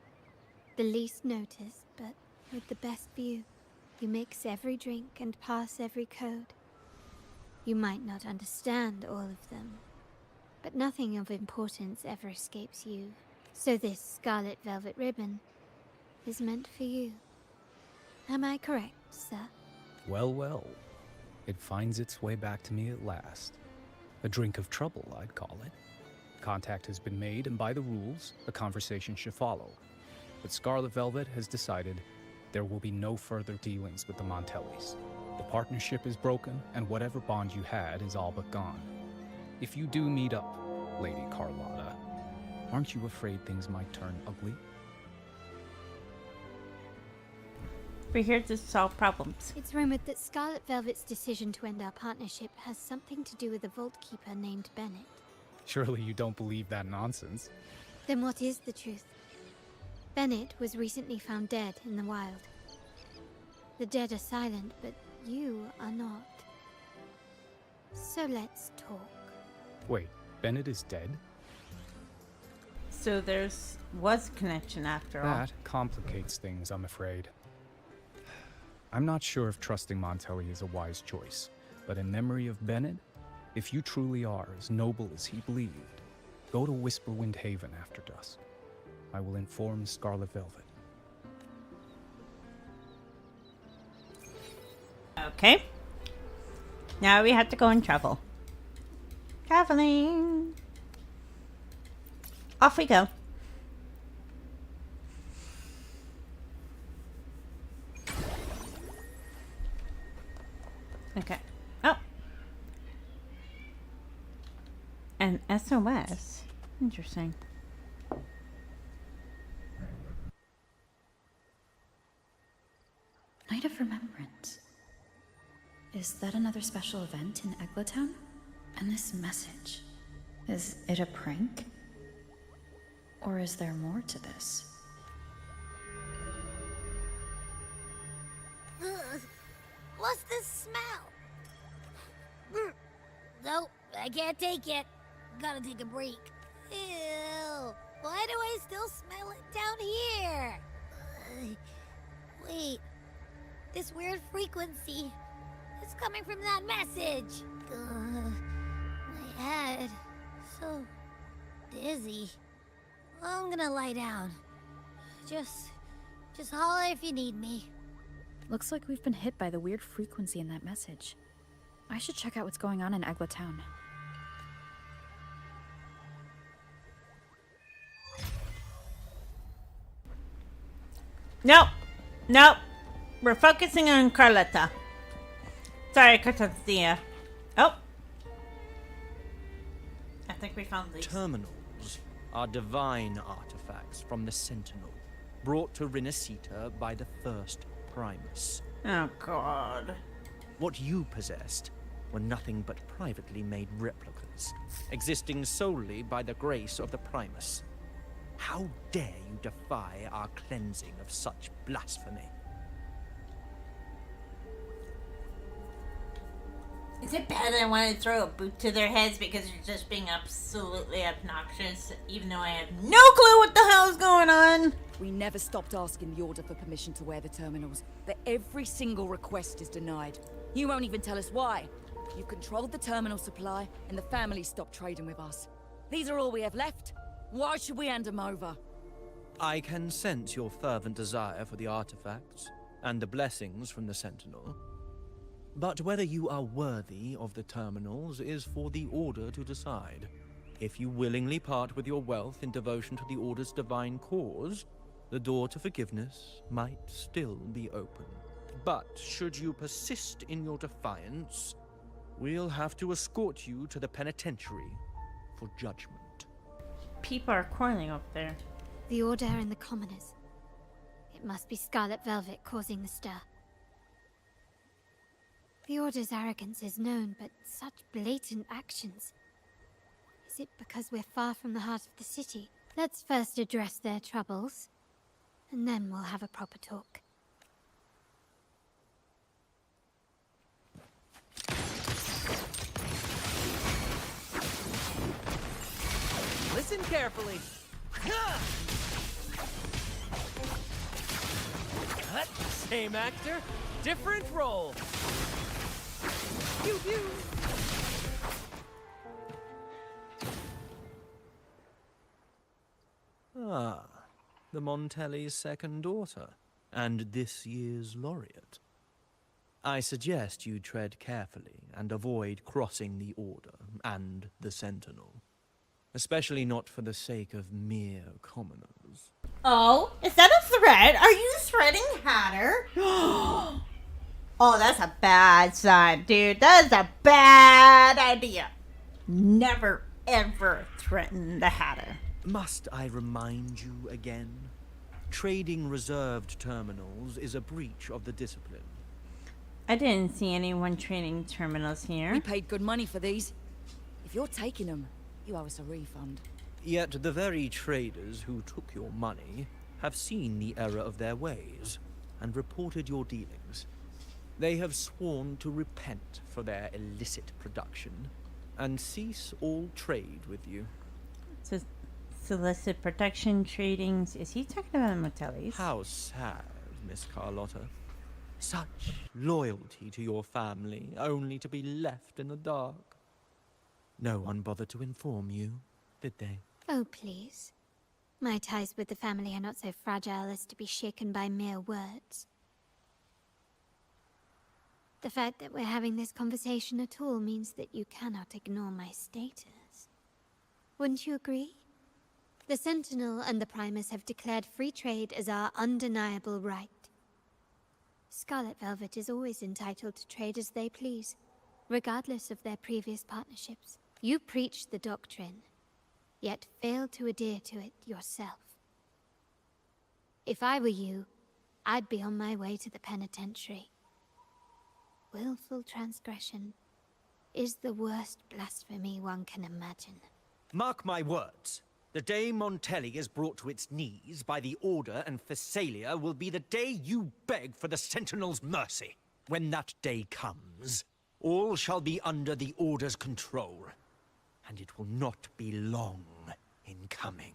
Speaker 3: The least noticed, but with the best view. You mix every drink and pass every code. You might not understand all of them, but nothing of importance ever escapes you. So this Scarlet Velvet ribbon is meant for you. Am I correct, sir?
Speaker 12: Well, well. It finds its way back to me at last. A drink of trouble, I'd call it. Contact has been made, and by the rules, a conversation should follow. But Scarlet Velvet has decided there will be no further dealings with the Montellis. The partnership is broken, and whatever bond you had is all but gone. If you do meet up, Lady Carlotta, aren't you afraid things might turn ugly?
Speaker 2: We're here to solve problems.
Speaker 3: It's rumored that Scarlet Velvet's decision to end our partnership has something to do with a Vault Keeper named Bennett.
Speaker 12: Surely you don't believe that nonsense.
Speaker 3: Then what is the truth? Bennett was recently found dead in the wild. The dead are silent, but you are not. So let's talk.
Speaker 12: Wait, Bennett is dead?
Speaker 2: So was a connection after all.
Speaker 12: That complicates things, I'm afraid. I'm not sure if trusting Montelli is a wise choice, but in memory of Bennett, if you truly are as noble as he believed, go to Whisperwind Haven after dusk. I will inform Scarlet Velvet.
Speaker 2: Okay. Now we have to go and travel. Traveling. Off we go. Okay. Oh. An SOS. Interesting.
Speaker 4: Night of Remembrance. Is that another special event in Eglatown? And this message, is it a prank? Or is there more to this?
Speaker 9: Ugh, what's this smell? Nope, I can't take it. Gotta take a break. Ew, why do I still smell it down here? Wait, this weird frequency is coming from that message. My head. So dizzy. I'm gonna lie down. Just holler if you need me.
Speaker 4: Looks like we've been hit by the weird frequency in that message. I should check out what's going on in Egla Town.
Speaker 2: Nope. Nope. We're focusing on Carlotta. Sorry, Carlotta. Oh. I think we found these.
Speaker 10: Terminals are divine artifacts from the Sentinel, brought to Rinascita by the first Primus.
Speaker 2: Oh, God.
Speaker 10: What you possessed were nothing but privately made replicas, existing solely by the grace of the Primus. How dare you defy our cleansing of such blasphemy?
Speaker 2: Is it bad that I want to throw a boot to their heads because you're just being absolutely obnoxious, even though I have no clue what the hell is going on?
Speaker 13: We never stopped asking the Order for permission to wear the terminals, but every single request is denied. You won't even tell us why. You controlled the terminal supply, and the family stopped trading with us. These are all we have left. Why should we hand them over?
Speaker 10: I can sense your fervent desire for the artifacts and the blessings from the Sentinel. But whether you are worthy of the terminals is for the Order to decide. If you willingly part with your wealth in devotion to the Order's divine cause, the door to forgiveness might still be open. But should you persist in your defiance, we'll have to escort you to the penitentiary for judgment.
Speaker 2: People are quarreling up there.
Speaker 3: The Order and the Commoners. It must be Scarlet Velvet causing the stir. The Order's arrogance is known, but such blatant actions. Is it because we're far from the heart of the city? Let's first address their troubles, and then we'll have a proper talk.
Speaker 10: Listen carefully. Same actor, different role. Pew pew. Ah, the Montelli's second daughter, and this year's laureate. I suggest you tread carefully and avoid crossing the Order and the Sentinel. Especially not for the sake of mere commoners.
Speaker 2: Oh, is that a threat? Are you threatening Hatter? Oh, that's a bad sign, dude. That is a bad idea. Never, ever threaten the Hatter.
Speaker 10: Must I remind you again? Trading reserved terminals is a breach of the discipline.
Speaker 2: I didn't see anyone trading terminals here.
Speaker 13: We paid good money for these. If you're taking them, you owe us a refund.
Speaker 10: Yet the very traders who took your money have seen the error of their ways and reported your dealings. They have sworn to repent for their illicit production and cease all trade with you.
Speaker 2: So, solicit production tradings. Is he talking about Montelli's?
Speaker 10: How sad, Miss Carlotta. Such loyalty to your family, only to be left in the dark. No one bothered to inform you, did they?
Speaker 3: Oh, please. My ties with the family are not so fragile as to be shaken by mere words. The fact that we're having this conversation at all means that you cannot ignore my status. Wouldn't you agree? The Sentinel and the Primus have declared free trade as our undeniable right. Scarlet Velvet is always entitled to trade as they please, regardless of their previous partnerships. You preach the doctrine, yet fail to adhere to it yourself. If I were you, I'd be on my way to the penitentiary. Willful transgression is the worst blasphemy one can imagine.
Speaker 10: Mark my words. The day Montelli is brought to its knees by the Order and Phasalia will be the day you beg for the Sentinel's mercy. When that day comes, all shall be under the Order's control. And it will not be long in coming.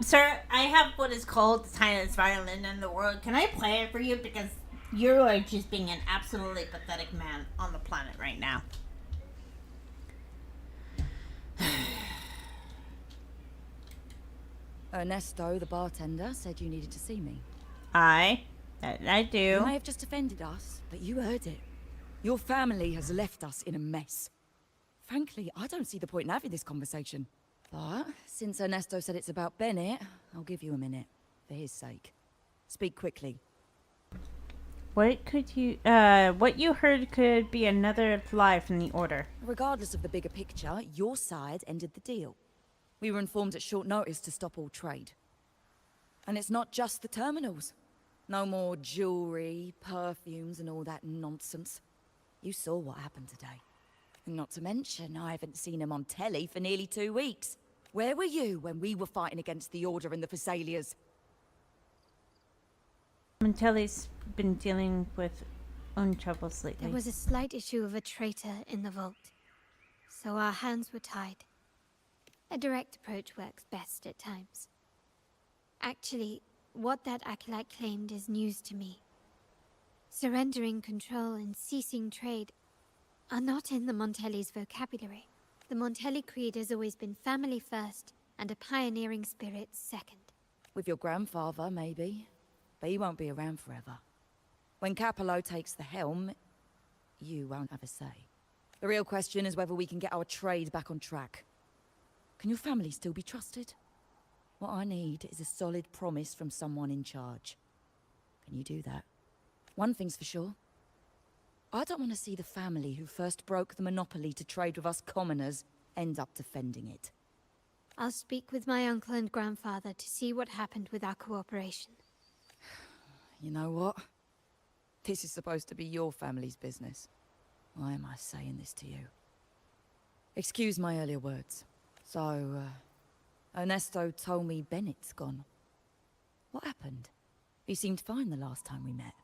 Speaker 2: Sir, I have what is called the tiniest violin in the world. Can I play it for you? Because you are just being an absolutely pathetic man on the planet right now.
Speaker 13: Ernesto, the bartender, said you needed to see me.
Speaker 2: I do.
Speaker 13: You may have just offended us, but you heard it. Your family has left us in a mess. Frankly, I don't see the point in having this conversation. But since Ernesto said it's about Bennett, I'll give you a minute, for his sake. Speak quickly.
Speaker 2: What you heard could be another lie from the Order.
Speaker 13: Regardless of the bigger picture, your side ended the deal. We were informed at short notice to stop all trade. And it's not just the terminals. No more jewelry, perfumes, and all that nonsense. You saw what happened today. And not to mention, I haven't seen him on telly for nearly 2 weeks. Where were you when we were fighting against the Order and the Phassalias?
Speaker 2: Montelli's been dealing with own troubles lately.
Speaker 3: There was a slight issue of a traitor in the vault, so our hands were tied. A direct approach works best at times. Actually, what that acolyte claimed is news to me. Surrendering control and ceasing trade are not in the Montelli's vocabulary. The Montelli creed has always been family first and a pioneering spirit second.
Speaker 13: With your grandfather, maybe. But he won't be around forever. When Capello takes the helm, you won't have a say. The real question is whether we can get our trade back on track. Can your family still be trusted? What I need is a solid promise from someone in charge. Can you do that? One thing's for sure. I don't want to see the family who first broke the monopoly to trade with us commoners end up defending it.
Speaker 3: I'll speak with my uncle and grandfather to see what happened with our cooperation.
Speaker 13: You know what? This is supposed to be your family's business. Why am I saying this to you? Excuse my earlier words. So, Ernesto told me Bennett's gone. What happened? He seemed fine the last time we met.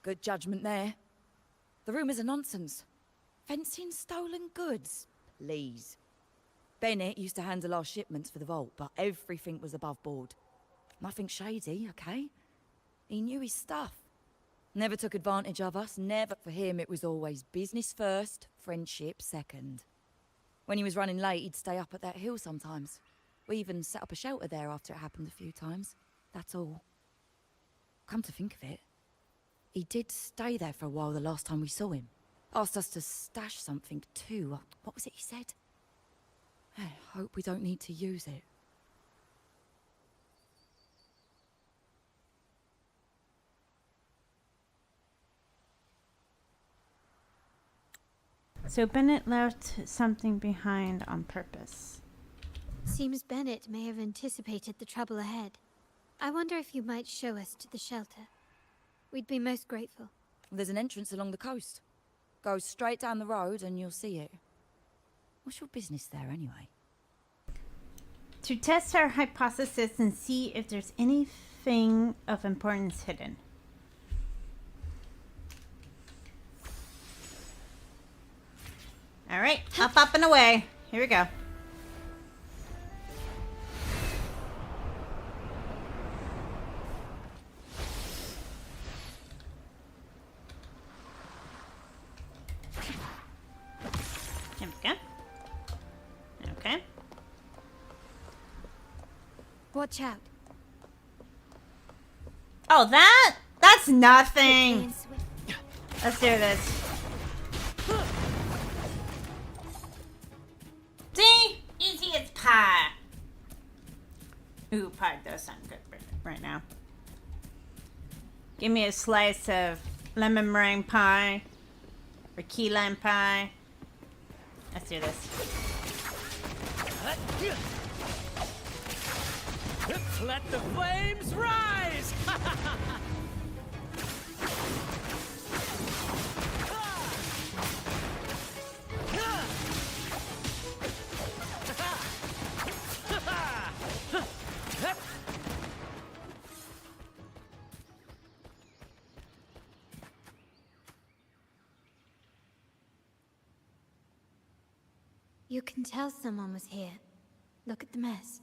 Speaker 13: Good judgment there. The rumors are nonsense. Fencing stolen goods? Please. Bennett used to handle our shipments for the vault, but everything was above board. Nothing shady, okay? He knew his stuff. Never took advantage of us, never. For him, it was always business first, friendship second. When he was running late, he'd stay up at that hill sometimes. We even set up a shelter there after it happened a few times. That's all. Come to think of it, he did stay there for a while the last time we saw him. Asked us to stash something too. What was it he said? I hope we don't need to use it.
Speaker 2: So Bennett left something behind on purpose.
Speaker 3: Seems Bennett may have anticipated the trouble ahead. I wonder if you might show us to the shelter. We'd be most grateful.
Speaker 13: There's an entrance along the coast. Go straight down the road and you'll see it. What's your business there anyway?
Speaker 2: To test our hypothesis and see if there's anything of importance hidden. All right, up and away. Here we go. Here we go. Okay.
Speaker 3: Watch out.
Speaker 2: Oh, that's nothing. Let's do this. See? Easy as pie. Ooh, pie does sound good right now. Give me a slice of lemon meringue pie or key lime pie. Let's do this.
Speaker 14: Let the flames rise!
Speaker 3: You can tell someone was here. Look at the mess.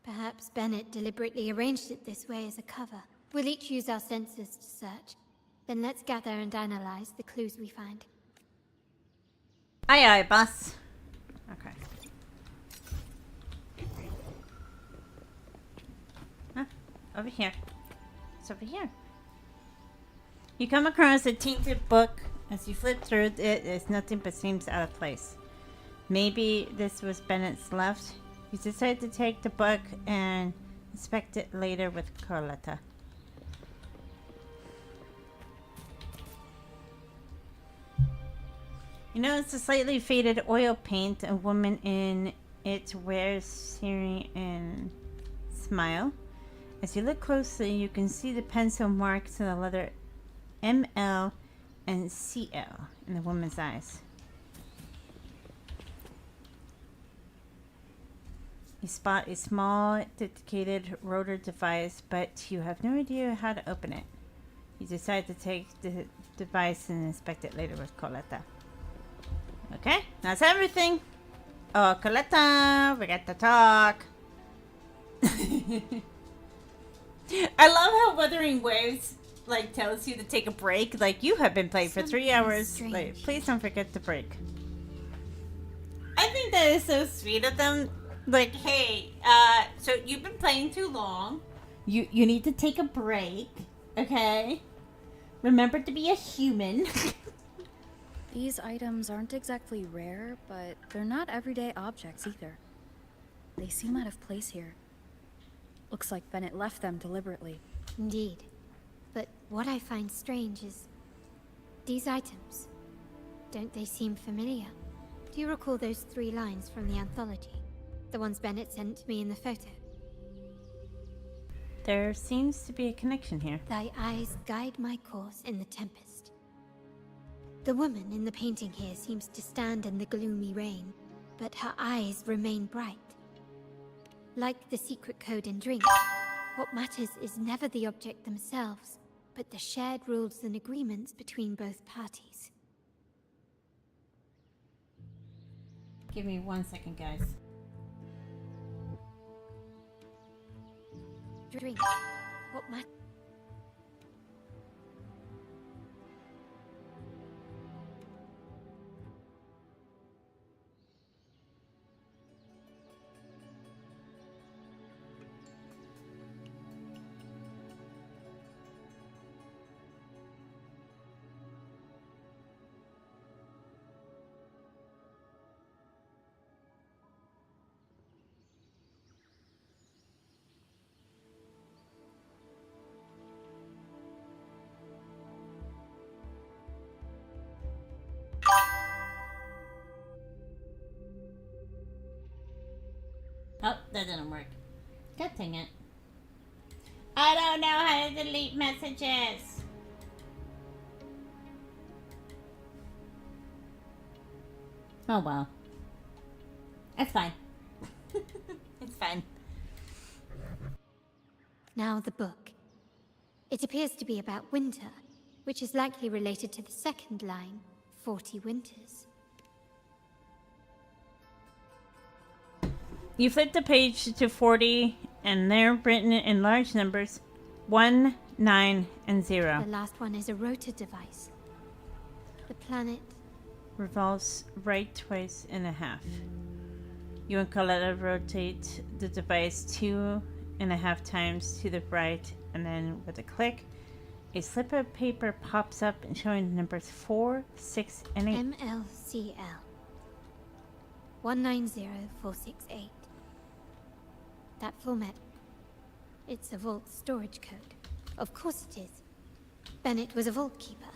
Speaker 3: Perhaps Bennett deliberately arranged it this way as a cover. We'll each use our senses to search. Then let's gather and analyze the clues we find.
Speaker 2: Aye, aye, boss. Okay. Huh? Over here. It's over here. You come across a tainted book. As you flip through it, it's nothing but seems out of place. Maybe this was Bennett's left. You decide to take the book and inspect it later with Carlotta. You notice a slightly faded oil paint. A woman in it wears searing and smile. As you look closely, you can see the pencil marks in the letter ML and CL in the woman's eyes. You spot a small dedicated rotor device, but you have no idea how to open it. You decide to take the device and inspect it later with Coletta. Okay, that's everything. Oh, Coletta, we got to talk. I love how Wuthering Waves like tells you to take a break. Like, you have been playing for 3 hours. Like, please don't forget to break. I think that is so sweet of them. Like, hey, so you've been playing too long. You need to take a break, okay? Remember to be a human.
Speaker 4: These items aren't exactly rare, but they're not everyday objects either. They seem out of place here. Looks like Bennett left them deliberately.
Speaker 3: Indeed. But what I find strange is these items. Don't they seem familiar? Do you recall those 3 lines from the anthology? The ones Bennett sent me in the photo?
Speaker 2: There seems to be a connection here.
Speaker 3: Thy eyes guide my course in the tempest. The woman in the painting here seems to stand in the gloomy rain, but her eyes remain bright. Like the secret code in Drink, what matters is never the object themselves, but the shared rules and agreements between both parties.
Speaker 2: Give me 1 second, guys.
Speaker 3: Drink, what matters?
Speaker 2: Oh, that didn't work. God dang it. I don't know how to delete messages. Oh well. It's fine. It's fine.
Speaker 3: Now the book. It appears to be about winter, which is likely related to the second line, 40 winters.
Speaker 2: You flip the page to 40, and there, written in large numbers, 1, 9, and 0.
Speaker 3: The last one is a rotor device. The planet
Speaker 2: revolves right twice and a half. You and Coletta rotate the device 2.5 times to the right, and then with a click, a slip of paper pops up and showing the numbers 4, 6, and 8.
Speaker 3: MLCL 190468. That format. It's a vault storage code. Of course it is. Bennett was a vault keeper.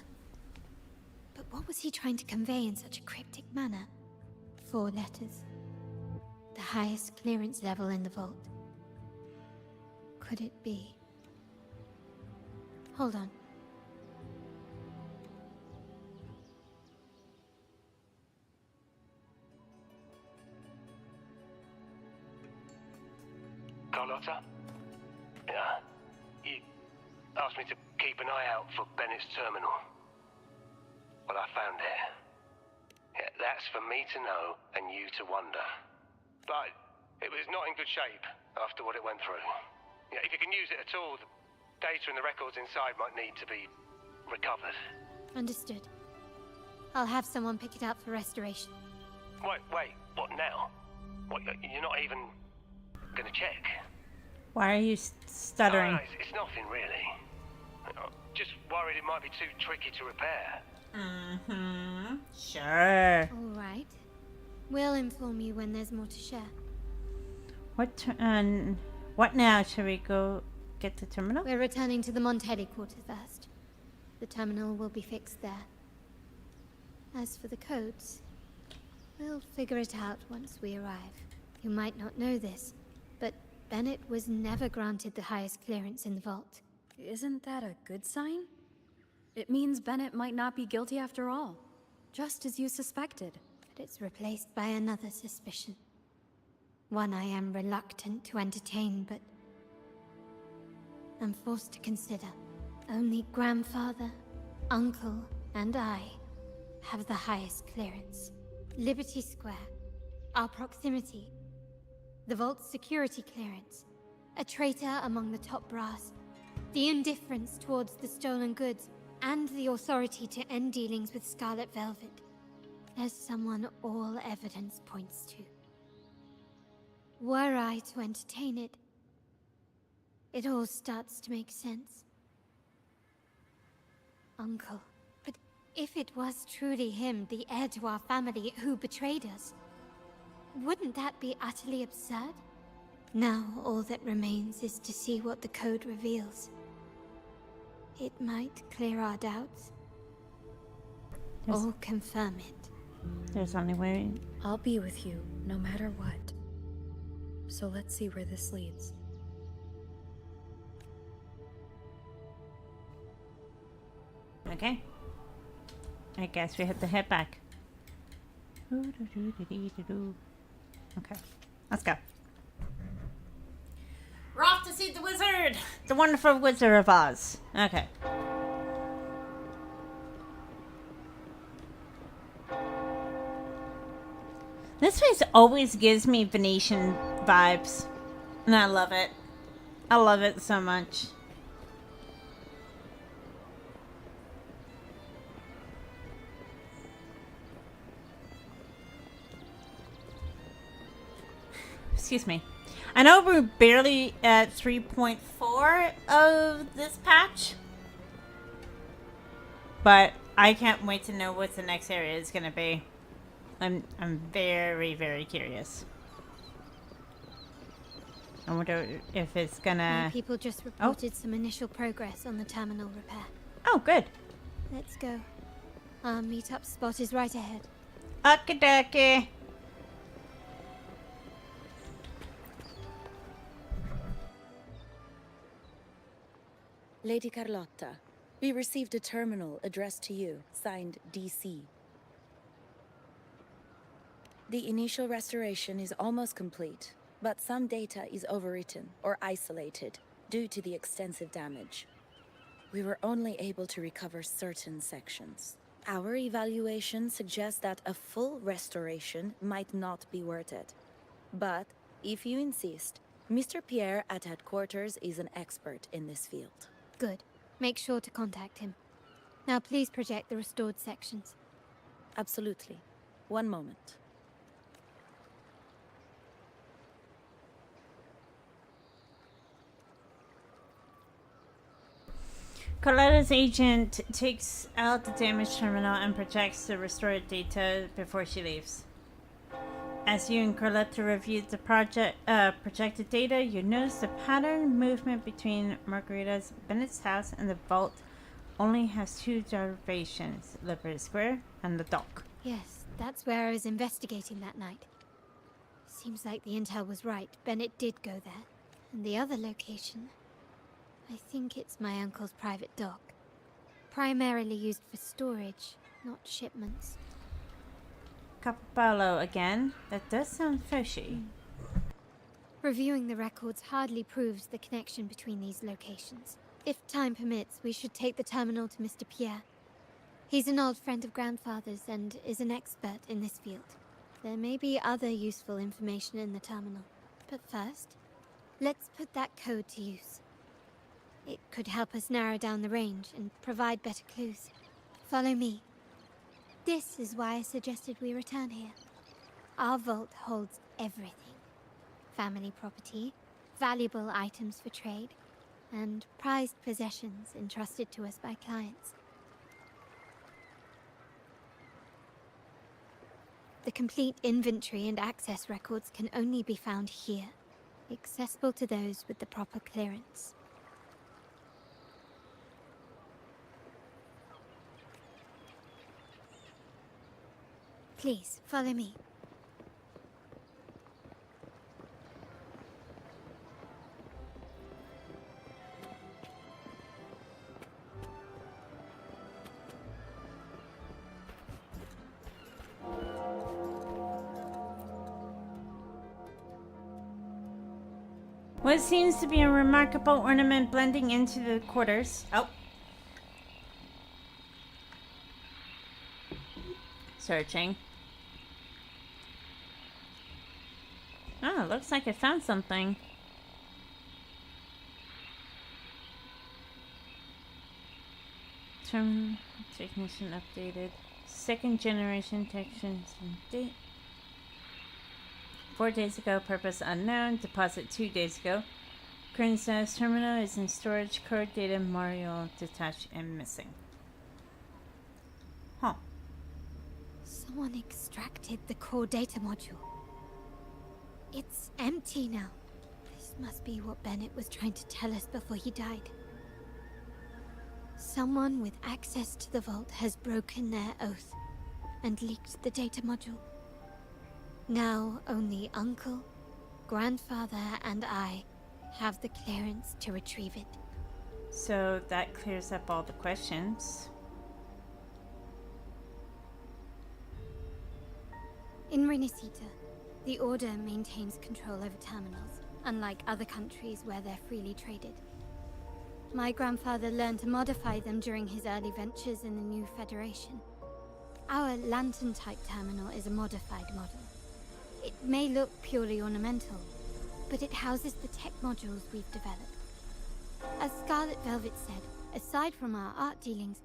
Speaker 3: But what was he trying to convey in such a cryptic manner? 4 letters. The highest clearance level in the vault. Could it be? Hold on.
Speaker 15: Carlotta? Yeah. You asked me to keep an eye out for Bennett's terminal. Well, I found it. Yeah, that's for me to know and you to wonder. But it was not in good shape after what it went through. Yeah, if you can use it at all, the data and the records inside might need to be recovered.
Speaker 3: Understood. I'll have someone pick it up for restoration.
Speaker 15: Wait, what now? What, you're not even gonna check?
Speaker 2: Why are you stuttering?
Speaker 15: No, it's nothing really. Just worried it might be too tricky to repair.
Speaker 2: Mm-hmm. Sure.
Speaker 3: All right. We'll inform you when there's more to share.
Speaker 2: What now? Shall we go get the terminal?
Speaker 3: We're returning to the Montelli quarter first. The terminal will be fixed there. As for the codes, we'll figure it out once we arrive. You might not know this, but Bennett was never granted the highest clearance in the vault.
Speaker 4: Isn't that a good sign? It means Bennett might not be guilty after all, just as you suspected.
Speaker 3: But it's replaced by another suspicion. One I am reluctant to entertain, but I'm forced to consider. Only grandfather, uncle, and I have the highest clearance. Liberty Square, our proximity, the vault's security clearance, a traitor among the top brass, the indifference towards the stolen goods, and the authority to end dealings with Scarlet Velvet. There's someone all evidence points to. Were I to entertain it, it all starts to make sense. Uncle, but if it was truly him, the heir to our family, who betrayed us, wouldn't that be utterly absurd? Now all that remains is to see what the code reveals. It might clear our doubts, or confirm it.
Speaker 2: There's only way.
Speaker 4: I'll be with you, no matter what. So let's see where this leads.
Speaker 2: Okay. I guess we have to head back. Okay, let's go. We're off to see the wizard! The wonderful Wizard of Oz. Okay. This place always gives me Venetian vibes. And I love it. I love it so much. Excuse me. I know we're barely at 3.4 of this patch, but I can't wait to know what the next area is going to be. I'm very, very curious. I wonder if it's gonna...
Speaker 3: My people just reported some initial progress on the terminal repair.
Speaker 2: Oh, good.
Speaker 3: Let's go. Our meetup spot is right ahead.
Speaker 2: Okie dokie.
Speaker 16: Lady Carlotta, we received a terminal addressed to you, signed DC. The initial restoration is almost complete, but some data is overwritten or isolated due to the extensive damage. We were only able to recover certain sections. Our evaluation suggests that a full restoration might not be worth it. But, if you insist, Mr. Pierre at headquarters is an expert in this field.
Speaker 3: Good. Make sure to contact him. Now please project the restored sections.
Speaker 16: Absolutely. One moment.
Speaker 2: Carlotta's agent takes out the damaged terminal and projects the restored data before she leaves. As you and Carlotta review the projected data, you notice the pattern movement between Margarita's Bennett's house and the vault only has two derivations, Liberty Square and the dock.
Speaker 3: Yes, that's where I was investigating that night. Seems like the intel was right. Bennett did go there. And the other location, I think it's my uncle's private dock. Primarily used for storage, not shipments.
Speaker 2: Capello again? That does sound fishy.
Speaker 3: Reviewing the records hardly proves the connection between these locations. If time permits, we should take the terminal to Mr. Pierre. He's an old friend of Grandfather's and is an expert in this field. There may be other useful information in the terminal. But first, let's put that code to use. It could help us narrow down the range and provide better clues. Follow me. This is why I suggested we return here. Our vault holds everything. Family property, valuable items for trade, and prized possessions entrusted to us by clients. The complete inventory and access records can only be found here, accessible to those with the proper clearance. Please, follow me.
Speaker 2: What seems to be a remarkable ornament blending into the quarters. Oh. Searching. Oh, looks like I found something. Terminal technician updated. Second generation technician date. 4 days ago, purpose unknown. Deposit 2 days ago. Current status terminal is in storage. Code data module detached and missing. Huh.
Speaker 3: Someone extracted the core data module. It's empty now. This must be what Bennett was trying to tell us before he died. Someone with access to the vault has broken their oath and leaked the data module. Now only Uncle, Grandfather, and I have the clearance to retrieve it.
Speaker 2: So that clears up all the questions.
Speaker 3: In Renacita, the Order maintains control over terminals, unlike other countries where they're freely traded. My grandfather learned to modify them during his early ventures in the new Federation. Our lantern-type terminal is a modified model. It may look purely ornamental, but it houses the tech modules we've developed. As Scarlet Velvet said, aside from our art dealings,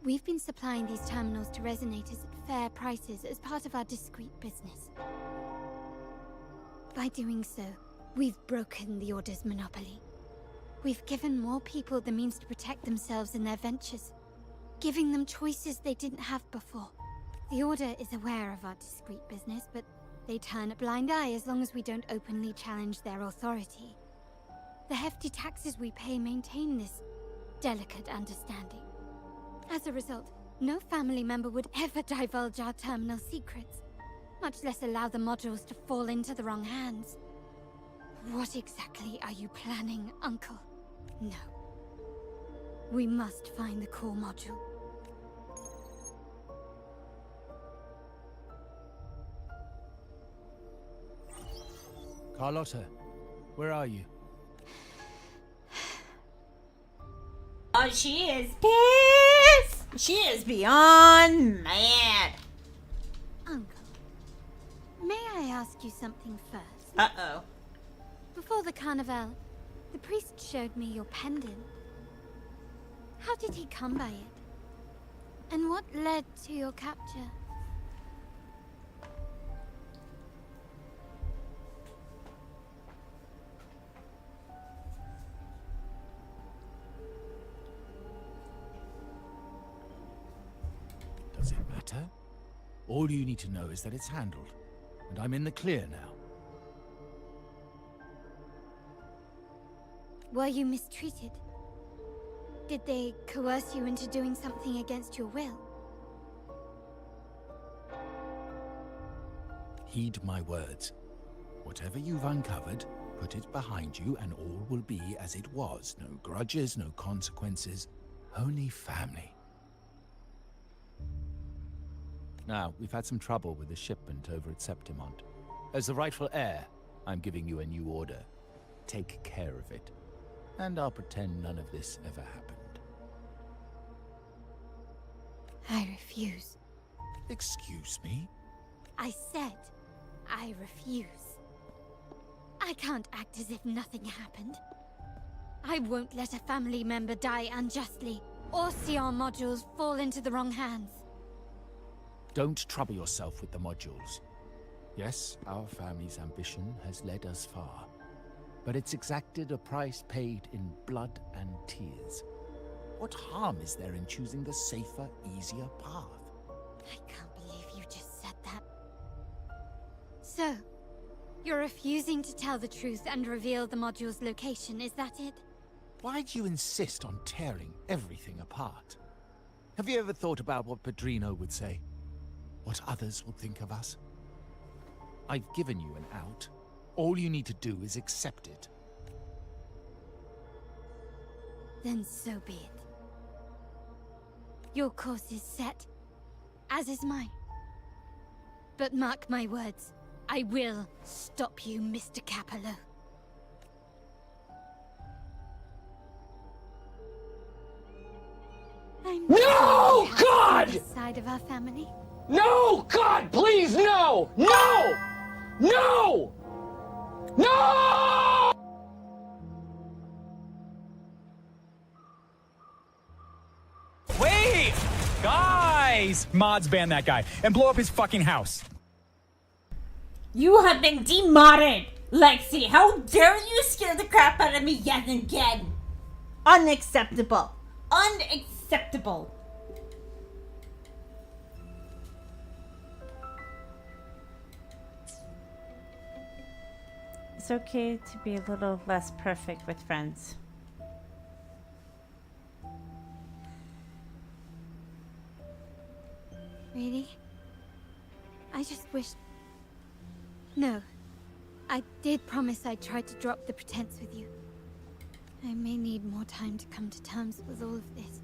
Speaker 3: we've been supplying these terminals to resonators at fair prices as part of our discreet business. By doing so, we've broken the Order's monopoly. We've given more people the means to protect themselves in their ventures, giving them choices they didn't have before. The Order is aware of our discreet business, but they turn a blind eye as long as we don't openly challenge their authority. The hefty taxes we pay maintain this delicate understanding. As a result, no family member would ever divulge our terminal secrets, much less allow the modules to fall into the wrong hands. What exactly are you planning, Uncle? No. We must find the core module.
Speaker 1: Carlotta, where are you?
Speaker 2: Oh, she is pissed! She is beyond mad!
Speaker 3: Uncle, may I ask you something first?
Speaker 2: Uh-oh.
Speaker 3: Before the carnival, the priest showed me your pendant. How did he come by it? And what led to your capture?
Speaker 1: Does it matter? All you need to know is that it's handled, and I'm in the clear now.
Speaker 3: Were you mistreated? Did they coerce you into doing something against your will?
Speaker 1: Heed my words. Whatever you've uncovered, put it behind you and all will be as it was. No grudges, no consequences, only family. Now, we've had some trouble with the shipment over at Septimont. As the rightful heir, I'm giving you a new order. Take care of it. And I'll pretend none of this ever happened.
Speaker 3: I refuse.
Speaker 1: Excuse me?
Speaker 3: I said I refuse. I can't act as if nothing happened. I won't let a family member die unjustly, or see our modules fall into the wrong hands.
Speaker 1: Don't trouble yourself with the modules. Yes, our family's ambition has led us far, but it's exacted a price paid in blood and tears. What harm is there in choosing the safer, easier path?
Speaker 3: I can't believe you just said that. So, you're refusing to tell the truth and reveal the module's location, is that it?
Speaker 1: Why do you insist on tearing everything apart? Have you ever thought about what Padrino would say? What others will think of us? I've given you an out. All you need to do is accept it.
Speaker 3: Then so be it. Your course is set, as is mine. But mark my words, I will stop you, Mr. Capello.
Speaker 14: No! God!
Speaker 3: Side of our family.
Speaker 14: No! God, please, no! No! No! No!
Speaker 12: Wait! Guys! Mods ban that guy and blow up his fucking house.
Speaker 2: You have been demodded! Lexi, how dare you scare the crap out of me yet again? Unacceptable. Unacceptable. It's okay to be a little less perfect with friends.
Speaker 3: Really? I just wish... No. I did promise I'd try to drop the pretense with you. I may need more time to come to terms with all of this.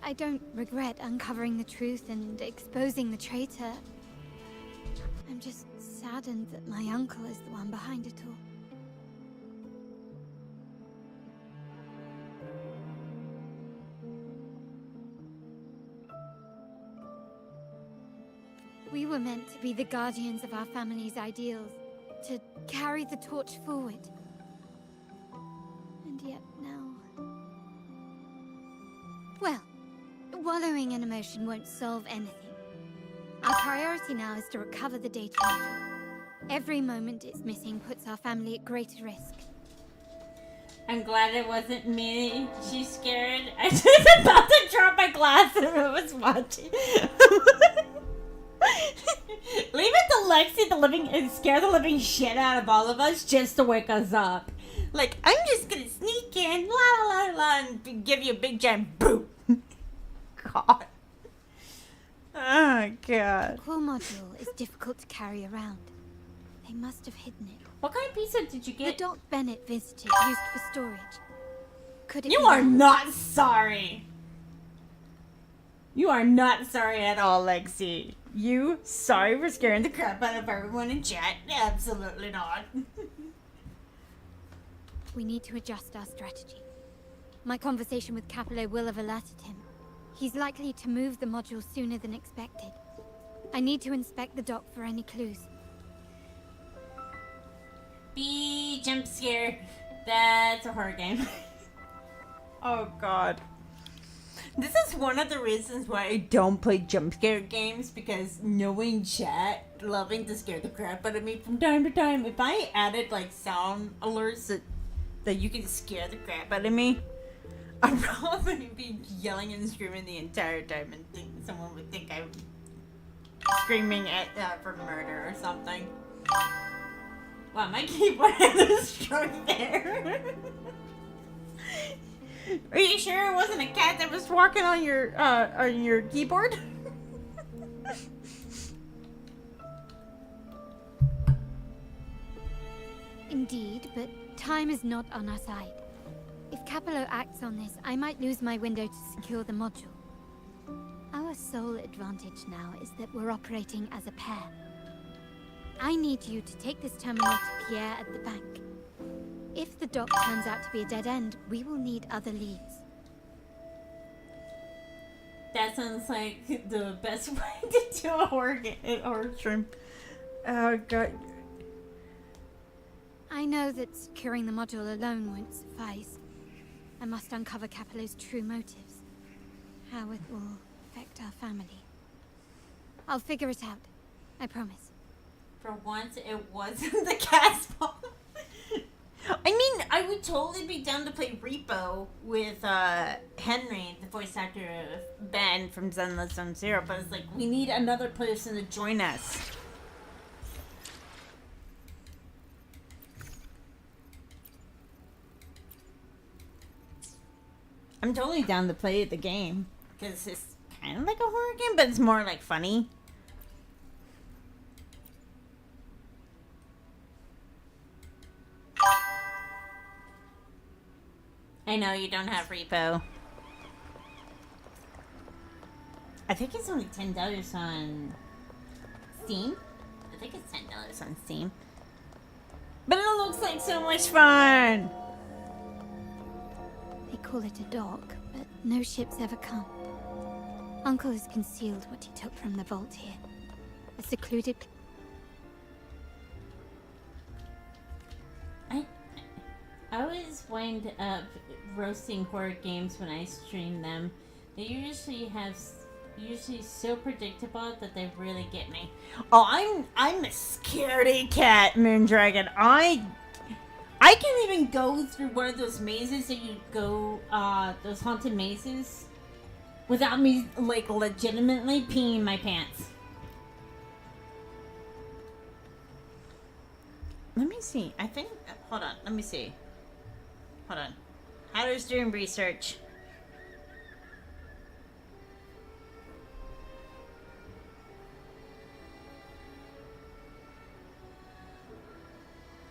Speaker 3: I don't regret uncovering the truth and exposing the traitor. I'm just saddened that my uncle is the one behind it all. We were meant to be the guardians of our family's ideals, to carry the torch forward. And yet now... Well, wallowing in emotion won't solve anything. Our priority now is to recover the data module. Every moment it's missing puts our family at greater risk.
Speaker 2: I'm glad it wasn't me. She's scared. I was about to drop my glass and I was watching. Leave it to Lexi and scare the living shit out of all of us just to wake us up. Like, I'm just gonna sneak in, la la la la, and give you a big giant boot. God. Oh, God.
Speaker 3: The core module is difficult to carry around. They must have hidden it.
Speaker 2: What kind of pizza did you get?
Speaker 3: The Doc Bennett visited, used for storage. Could it
Speaker 2: You
Speaker 3: be
Speaker 2: are
Speaker 3: that?
Speaker 2: not sorry. You are not sorry at all, Lexi. You sorry for scaring the crap out of everyone in chat? Absolutely not.
Speaker 3: We need to adjust our strategy. My conversation with Capello will have alerted him. He's likely to move the module sooner than expected. I need to inspect the dock for any clues.
Speaker 2: Be jump scare. That's a horror game. Oh God. This is one of the reasons why I don't play jump scare games, because knowing chat loving to scare the crap out of me from time to time. If I added like sound alerts that you can scare the crap out of me, I'd probably be yelling and screaming the entire time and someone would think I'm screaming at for murder or something. Wow, my keyboard had a stroke there. Are you sure it wasn't a cat that was walking on your keyboard?
Speaker 3: Indeed, but time is not on our side. If Capello acts on this, I might lose my window to secure the module. Our sole advantage now is that we're operating as a pair. I need you to take this terminal to Pierre at the bank. If the dock turns out to be a dead end, we will need other leads.
Speaker 2: That sounds like the best way to do a horror stream. Oh God.
Speaker 3: I know that securing the module alone won't suffice. I must uncover Capello's true motives. How it will affect our family. I'll figure it out. I promise.
Speaker 2: For once, it wasn't the cat's fault. I mean, I would totally be down to play Repo with Henry, the voice actor of Ben from Zenless Zone Zero, but it's like, we need another person to join us. I'm totally down to play the game, because it's kind of like a horror game, but it's more like funny. I know you don't have Repo. I think it's only $10 on Steam. I think it's $10 on Steam. But it looks like so much fun!
Speaker 3: They call it a dock, but no ships ever come. Uncle has concealed what he took from the vault here. A secluded...
Speaker 2: I always wind up roasting horror games when I stream them. They usually so predictable that they really get me. Oh, I'm a scaredy cat, Moondragon. I can't even go through one of those mazes that you go, those haunted mazes, without me, like, legitimately peeing my pants. Let me see. I think, hold on, let me see. Hold on. Hatter's doing research.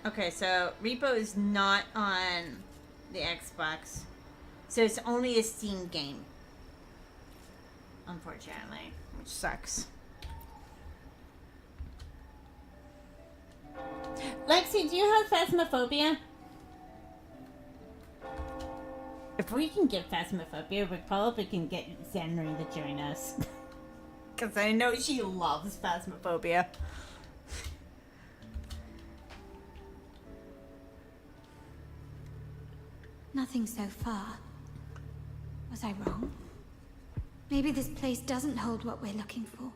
Speaker 2: Okay, so Repo is not on the Xbox. So it's only a Steam game. Unfortunately. Which sucks. Lexi, do you have Phasmophobia? If we can get Phasmophobia, we probably can get Zenry to join us. Because I know she loves Phasmophobia.
Speaker 3: Nothing so far. Was I wrong? Maybe this place doesn't hold what we're looking for.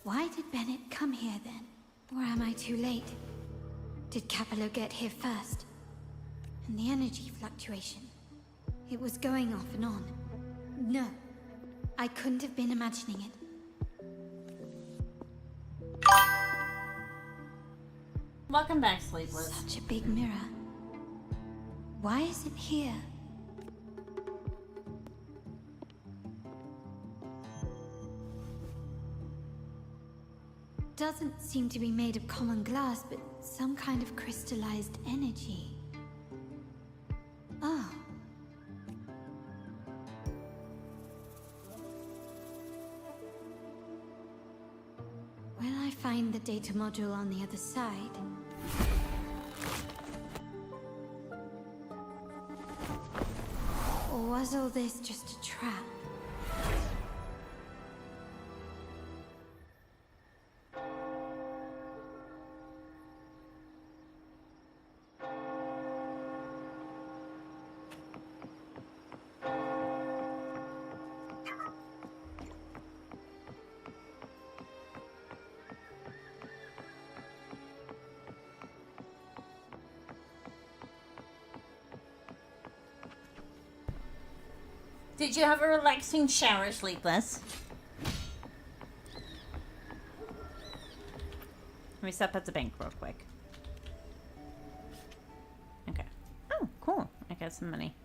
Speaker 3: Why did Bennett come here then? Or am I too late? Did Capello get here first? And the energy fluctuation. It was going off and on. No, I couldn't have been imagining it.
Speaker 2: Welcome back, Sleepless.
Speaker 3: Such a big mirror. Why is it here? Doesn't seem to be made of common glass, but some kind of crystallized energy. Oh. Will I find the data module on the other side? Or was all this just a trap?
Speaker 2: Did you have a relaxing shower, Sleepless? Let me step at the bank real quick. Okay. Oh, cool. I got some money.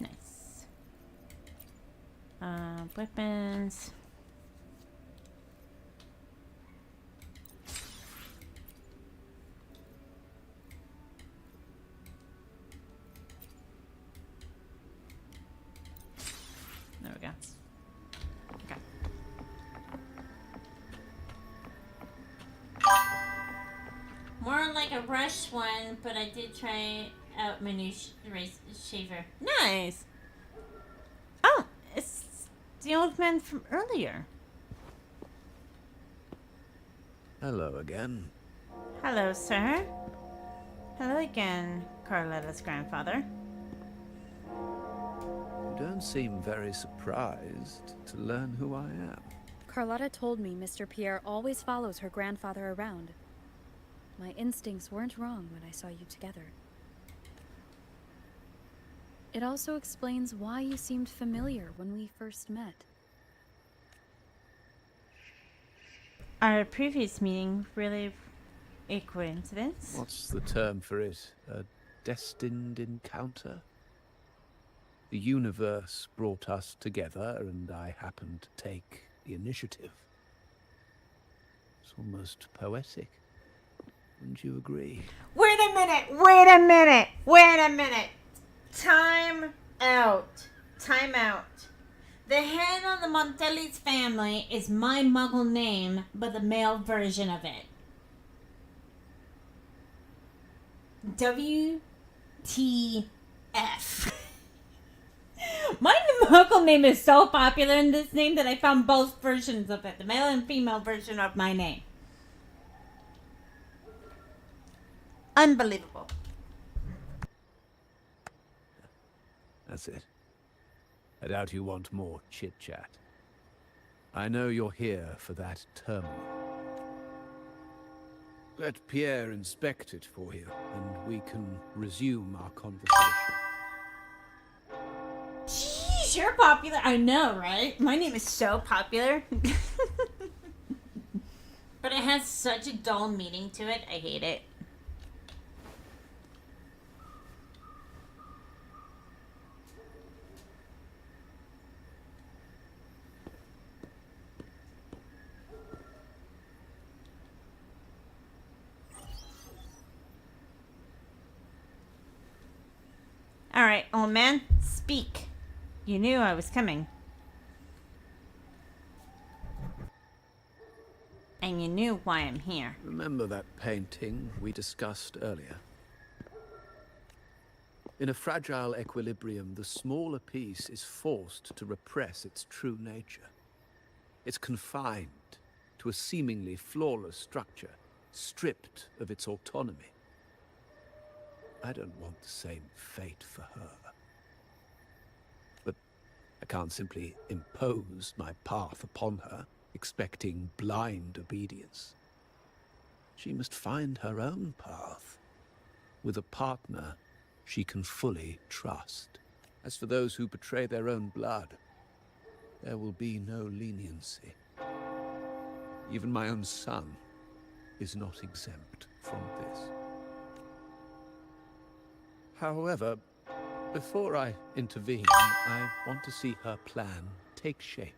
Speaker 2: Nice. Weapons. There we go. Okay. More like a rush one, but I did try out my new shaver. Nice! Oh, it's the old man from earlier.
Speaker 5: Hello again.
Speaker 2: Hello, sir. Hello again, Carletta's grandfather.
Speaker 5: don't seem very surprised to learn who I am.
Speaker 4: Carlotta told me Mr. Pierre always follows her grandfather around. My instincts weren't wrong when I saw you together. It also explains why you seemed familiar when we first met.
Speaker 2: Our previous meeting, really a coincidence?
Speaker 5: What's the term for it? A destined encounter? The universe brought us together, and I happened to take the initiative. It's almost poetic. Wouldn't you agree?
Speaker 2: Wait a minute! Wait a minute! Wait a minute! Time out. Time out. The head of the Montelli's family is my muggle name, but the male version of it. WTF. My muggle name is so popular in this name that I found both versions of it. The male and female version of my name. Unbelievable.
Speaker 5: That's it. I doubt you want more chit-chat. I know you're here for that terminal. Let Pierre inspect it for you, and we can resume our conversation.
Speaker 2: Jeez, you're popular. I know, right? My name is so popular. But it has such a dull meaning to it. I hate it. Alright, old man, speak. You knew I was coming. And you knew why I'm here.
Speaker 5: Remember that painting we discussed earlier? In a fragile equilibrium, the smaller piece is forced to repress its true nature. It's confined to a seemingly flawless structure, stripped of its autonomy. I don't want the same fate for her. But I can't simply impose my path upon her, expecting blind obedience. She must find her own path, with a partner she can fully trust. As for those who betray their own blood, there will be no leniency. Even my own son is not exempt from this. However, before I intervene, I want to see her plan take shape.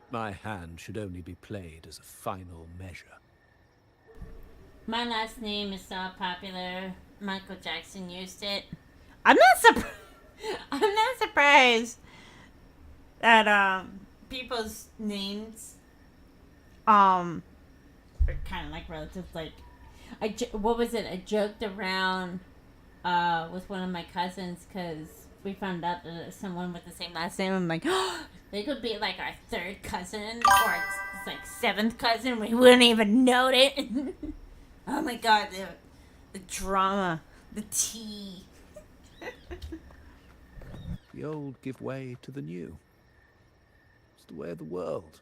Speaker 5: My hand should only be played as a final measure.
Speaker 2: My last name is so popular. Michael Jackson used it. I'm not surprised that people's names are kind of like relatives. Like, what was it? I joked around with one of my cousins because we found out that someone with the same last name. I'm like, oh, they could be like our third cousin or it's like seventh cousin. We wouldn't even know it. Oh my god, the drama, the tea.
Speaker 5: The old give way to the new. It's the way of the world.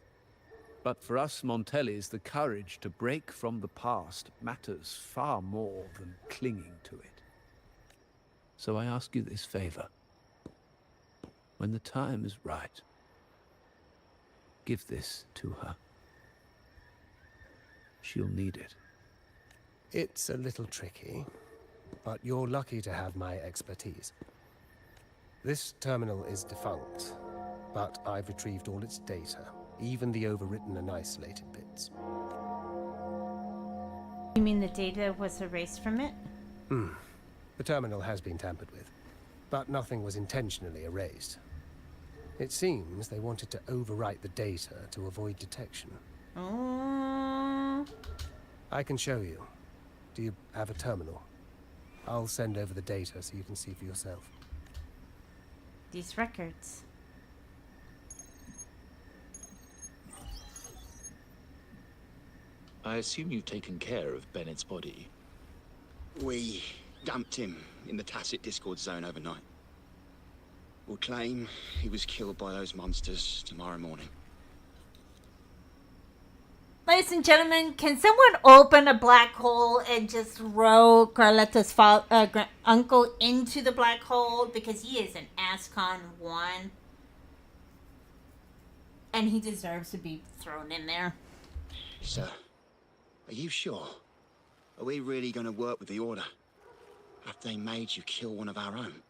Speaker 5: But for us Montellis, the courage to break from the past matters far more than clinging to it. So I ask you this favor. When the time is right, give this to her. She'll need it.
Speaker 8: It's a little tricky, but you're lucky to have my expertise. This terminal is defunct, but I've retrieved all its data, even the overwritten and isolated bits.
Speaker 2: You mean the data was erased from it?
Speaker 8: The terminal has been tampered with, but nothing was intentionally erased. It seems they wanted to overwrite the data to avoid detection.
Speaker 2: Oh.
Speaker 8: I can show you. Do you have a terminal? I'll send over the data so you can see for yourself.
Speaker 2: These records.
Speaker 17: I assume you've taken care of Bennett's body.
Speaker 18: We dumped him in the Tacit Discord zone overnight. will claim he was killed by those monsters tomorrow morning.
Speaker 2: Ladies and gentlemen, can someone open a black hole and just throw Carlotta's uncle into the black hole? Because he is an Ascon 1. And he deserves to be thrown in there.
Speaker 18: Sir, are you sure? Are we really going to work with the Order? Have they made you kill one of our own?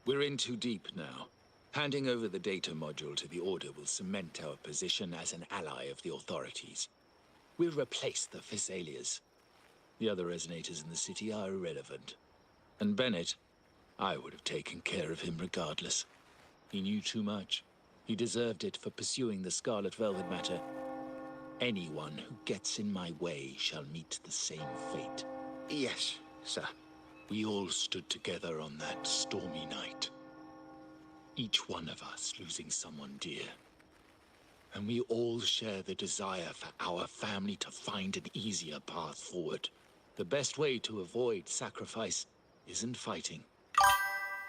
Speaker 17: We're in too deep now. Handing over the data module to the Order will cement our position as an ally of the authorities. We'll replace the Thessalias. The other resonators in the city are irrelevant. And Bennett, I would have taken care of him regardless. He knew too much. He deserved it for pursuing the Scarlet Velvet matter. Anyone who gets in my way shall meet the same fate.
Speaker 18: Yes, sir.
Speaker 17: We all stood together on that stormy night. Each one of us losing someone dear. And we all share the desire for our family to find an easier path forward. The best way to avoid sacrifice isn't fighting,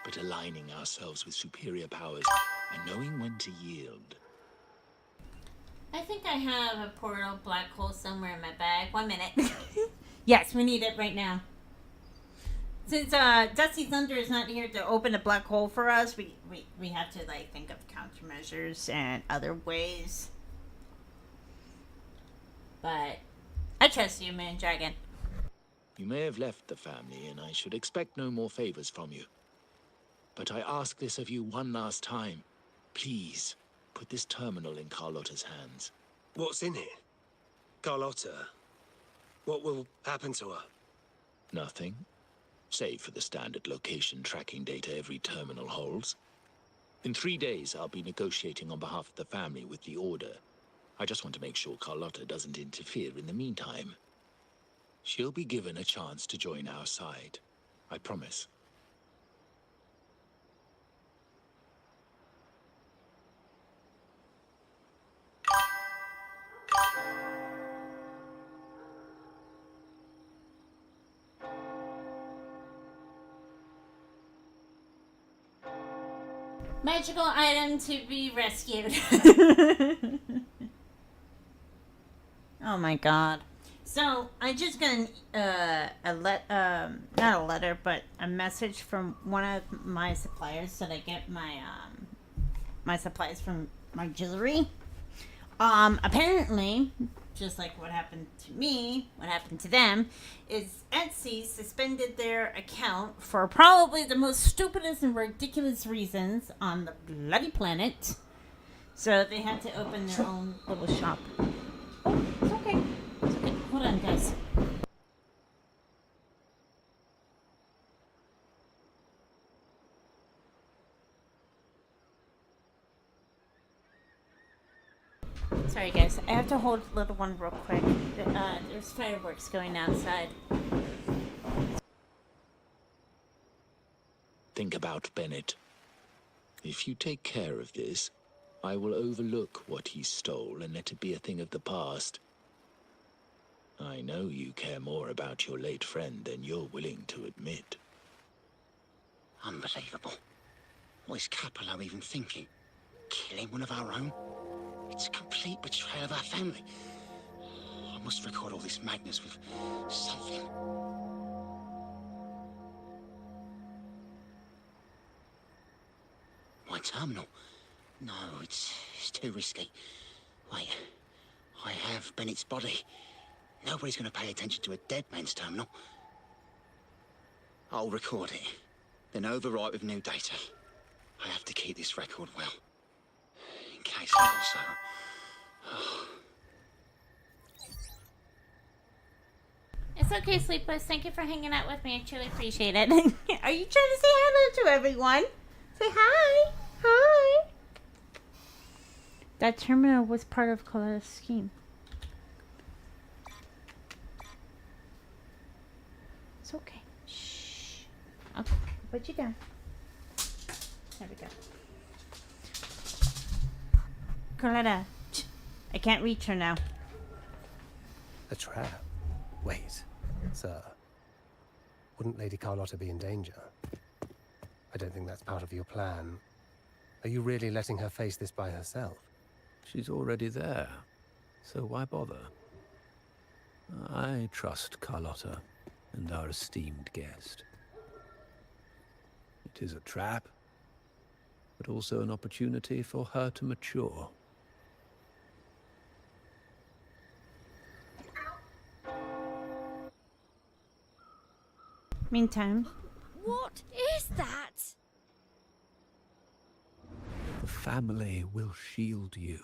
Speaker 17: but aligning ourselves with superior powers and knowing when to yield.
Speaker 2: I think I have a portal black hole somewhere in my bag. 1 minute. Yes, we need it right now. Since Dusty Thunder is not here to open a black hole for us, we have to like think of countermeasures and other ways. But I trust you, Moon Dragon.
Speaker 17: You may have left the family, and I should expect no more favors from you. But I ask this of you one last time. Please, put this terminal in Carlotta's hands.
Speaker 8: What's in it? Carlotta? What will happen to her?
Speaker 17: Nothing. Save for the standard location tracking data every terminal holds. In 3 days, I'll be negotiating on behalf of the family with the Order. I just want to make sure Carlotta doesn't interfere in the meantime. She'll be given a chance to join our side. I promise.
Speaker 2: Magical item to be rescued. Oh my god. So I just got not a letter, but a message from one of my suppliers that I get my my supplies from my jewelry. Apparently, just like what happened to me, what happened to them, is Etsy suspended their account for probably the most stupidest and ridiculous reasons on the bloody planet. So they had to open their own little shop. Oh, it's okay. It's okay. Hold on, guys. Sorry, guys. I have to hold little one real quick. There's fireworks going outside.
Speaker 17: Think about Bennett. If you take care of this, I will overlook what he stole and let it be a thing of the past. I know you care more about your late friend than you're willing to admit.
Speaker 18: Unbelievable. What is Capello even thinking? Killing one of our own? It's a complete betrayal of our family. I must record all this madness with something. My terminal? No, it's too risky. Wait, I have Bennett's body. Nobody's going to pay attention to a dead man's terminal. I'll record it, then overwrite with new data. I have to keep this record well. In case I also...
Speaker 2: It's okay, Sleepless. Thank you for hanging out with me. I truly appreciate it. Are you trying to say hello to everyone? Say hi. Hi. That terminal was part of Carlotta's scheme. It's okay. Shh. Okay, put you down. There we go. Carlotta, I can't reach her now.
Speaker 8: A trap? Wait, sir. Wouldn't Lady Carlotta be in danger? I don't think that's part of your plan. Are you really letting her face this by herself?
Speaker 5: She's already there, so why bother? I trust Carlotta and our esteemed guest. It is a trap, but also an opportunity for her to mature.
Speaker 2: Meantime.
Speaker 9: What is that?
Speaker 5: The family will shield you.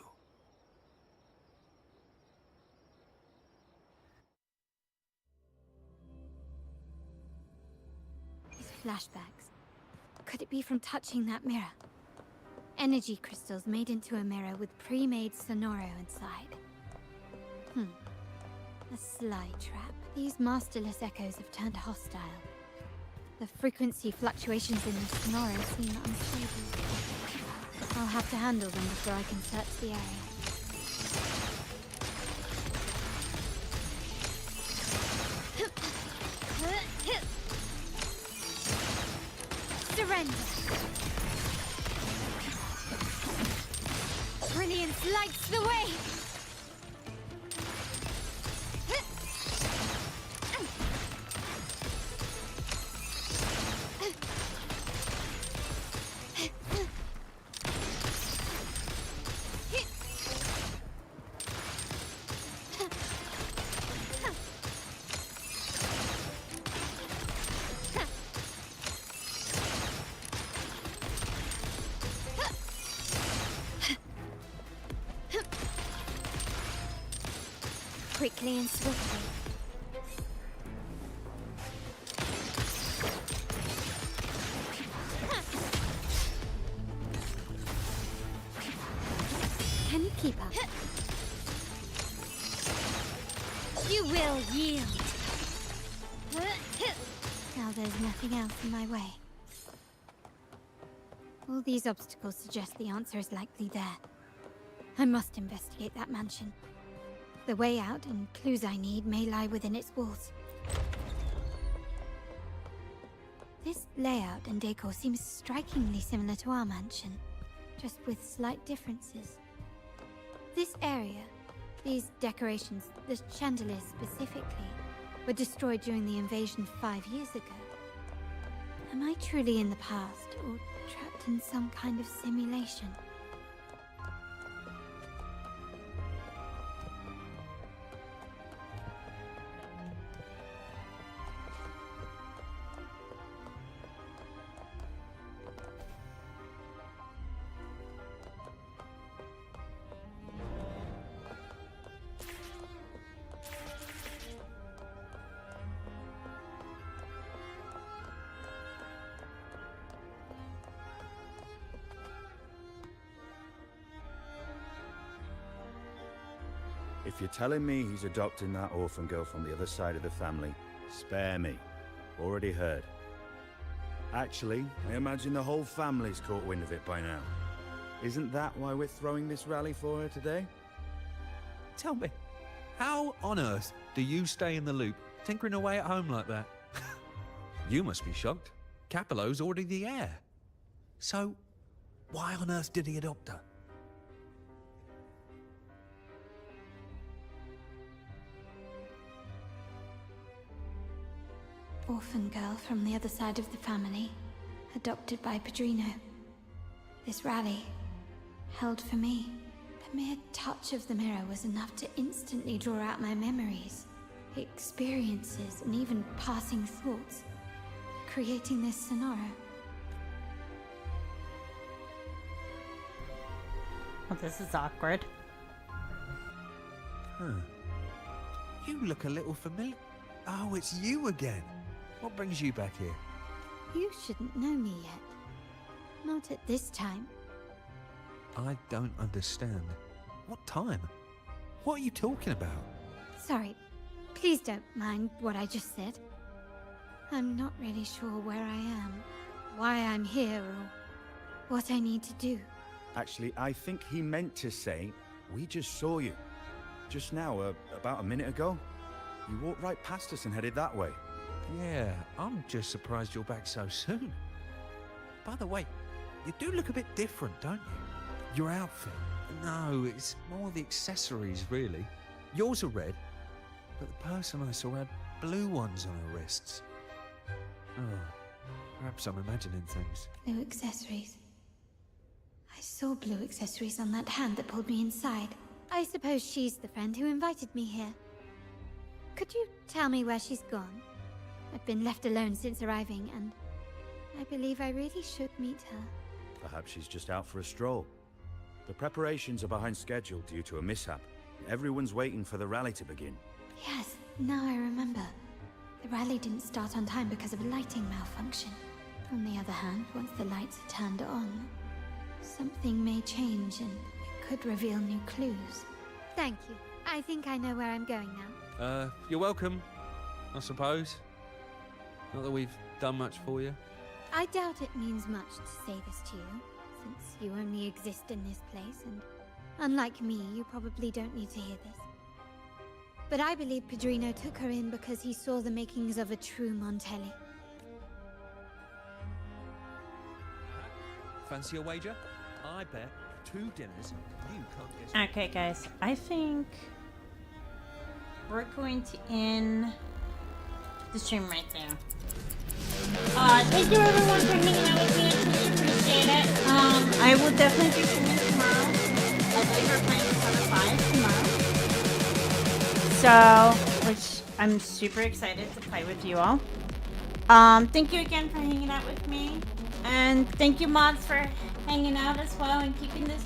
Speaker 3: These flashbacks. Could it be from touching that mirror? Energy crystals made into a mirror with pre-made Sonoro inside. A sly trap. These masterless echoes have turned hostile. The frequency fluctuations in the Sonoro seem unstable. I'll have to handle them before I can search the area. Surrender! Brilliance lights the way! Quickly and swiftly. Can you keep up? You will yield. Now there's nothing else in my way. All these obstacles suggest the answer is likely there. I must investigate that mansion. The way out and clues I need may lie within its walls. This layout and decor seems strikingly similar to our mansion, just with slight differences. This area, these decorations, the chandeliers specifically, were destroyed during the invasion 5 years ago. Am I truly in the past, or trapped in some kind of simulation?
Speaker 19: If you're telling me he's adopting that orphan girl from the other side of the family, spare me. Already heard. Actually, I imagine the whole family's caught wind of it by now. Isn't that why we're throwing this rally for her today?
Speaker 7: Tell me, how on earth do you stay in the loop, tinkering away at home like that? You must be shocked. Capello's already the heir. So, why on earth did he adopt her?
Speaker 3: Orphan girl from the other side of the family, adopted by Padrino. This rally, held for me. The mere touch of the mirror was enough to instantly draw out my memories, experiences, and even passing thoughts, creating this Sonoro.
Speaker 2: Well, this is awkward.
Speaker 7: You look a little familiar. Oh, it's you again. What brings you back here?
Speaker 3: You shouldn't know me yet. Not at this time.
Speaker 7: I don't understand. What time? What are you talking about?
Speaker 3: Sorry, please don't mind what I just said. I'm not really sure where I am, why I'm here, or what I need to do.
Speaker 19: Actually, I think he meant to say, we just saw you. Just now, about a minute ago. You walked right past us and headed that way.
Speaker 7: Yeah, I'm just surprised you're back so soon. By the way, You do look a bit different, don't you? Your outfit. No, it's more the accessories, really. Yours are red, but the person I saw had blue ones on her wrists. Oh, perhaps I'm imagining things.
Speaker 3: Blue accessories. I saw blue accessories on that hand that pulled me inside. I suppose she's the friend who invited me here. Could you tell me where she's gone? I've been left alone since arriving, and I believe I really should meet her.
Speaker 19: Perhaps she's just out for a stroll. The preparations are behind schedule due to a mishap. Everyone's waiting for the rally to begin.
Speaker 3: Yes, now I remember. The rally didn't start on time because of a lighting malfunction. On the other hand, once the lights are turned on, something may change and it could reveal new clues. Thank you. I think I know where I'm going now.
Speaker 7: You're welcome, I suppose. Not that we've done much for you.
Speaker 3: I doubt it means much to say this to you, since you only exist in this place, and unlike me, you probably don't need to hear this. But I believe Pedrino took her in because he saw the makings of a true Montelli.
Speaker 10: Fancy a wager? I bet 2 dinners you can't guess.
Speaker 2: Okay, guys, I think we're going to end the stream right there. Thank you everyone for hanging out with me. I truly appreciate it. I will definitely be streaming tomorrow. I believe we're playing Persona 5 tomorrow. So, which I'm super excited to play with you all. Thank you again for hanging out with me. And thank you mods for hanging out as well and keeping this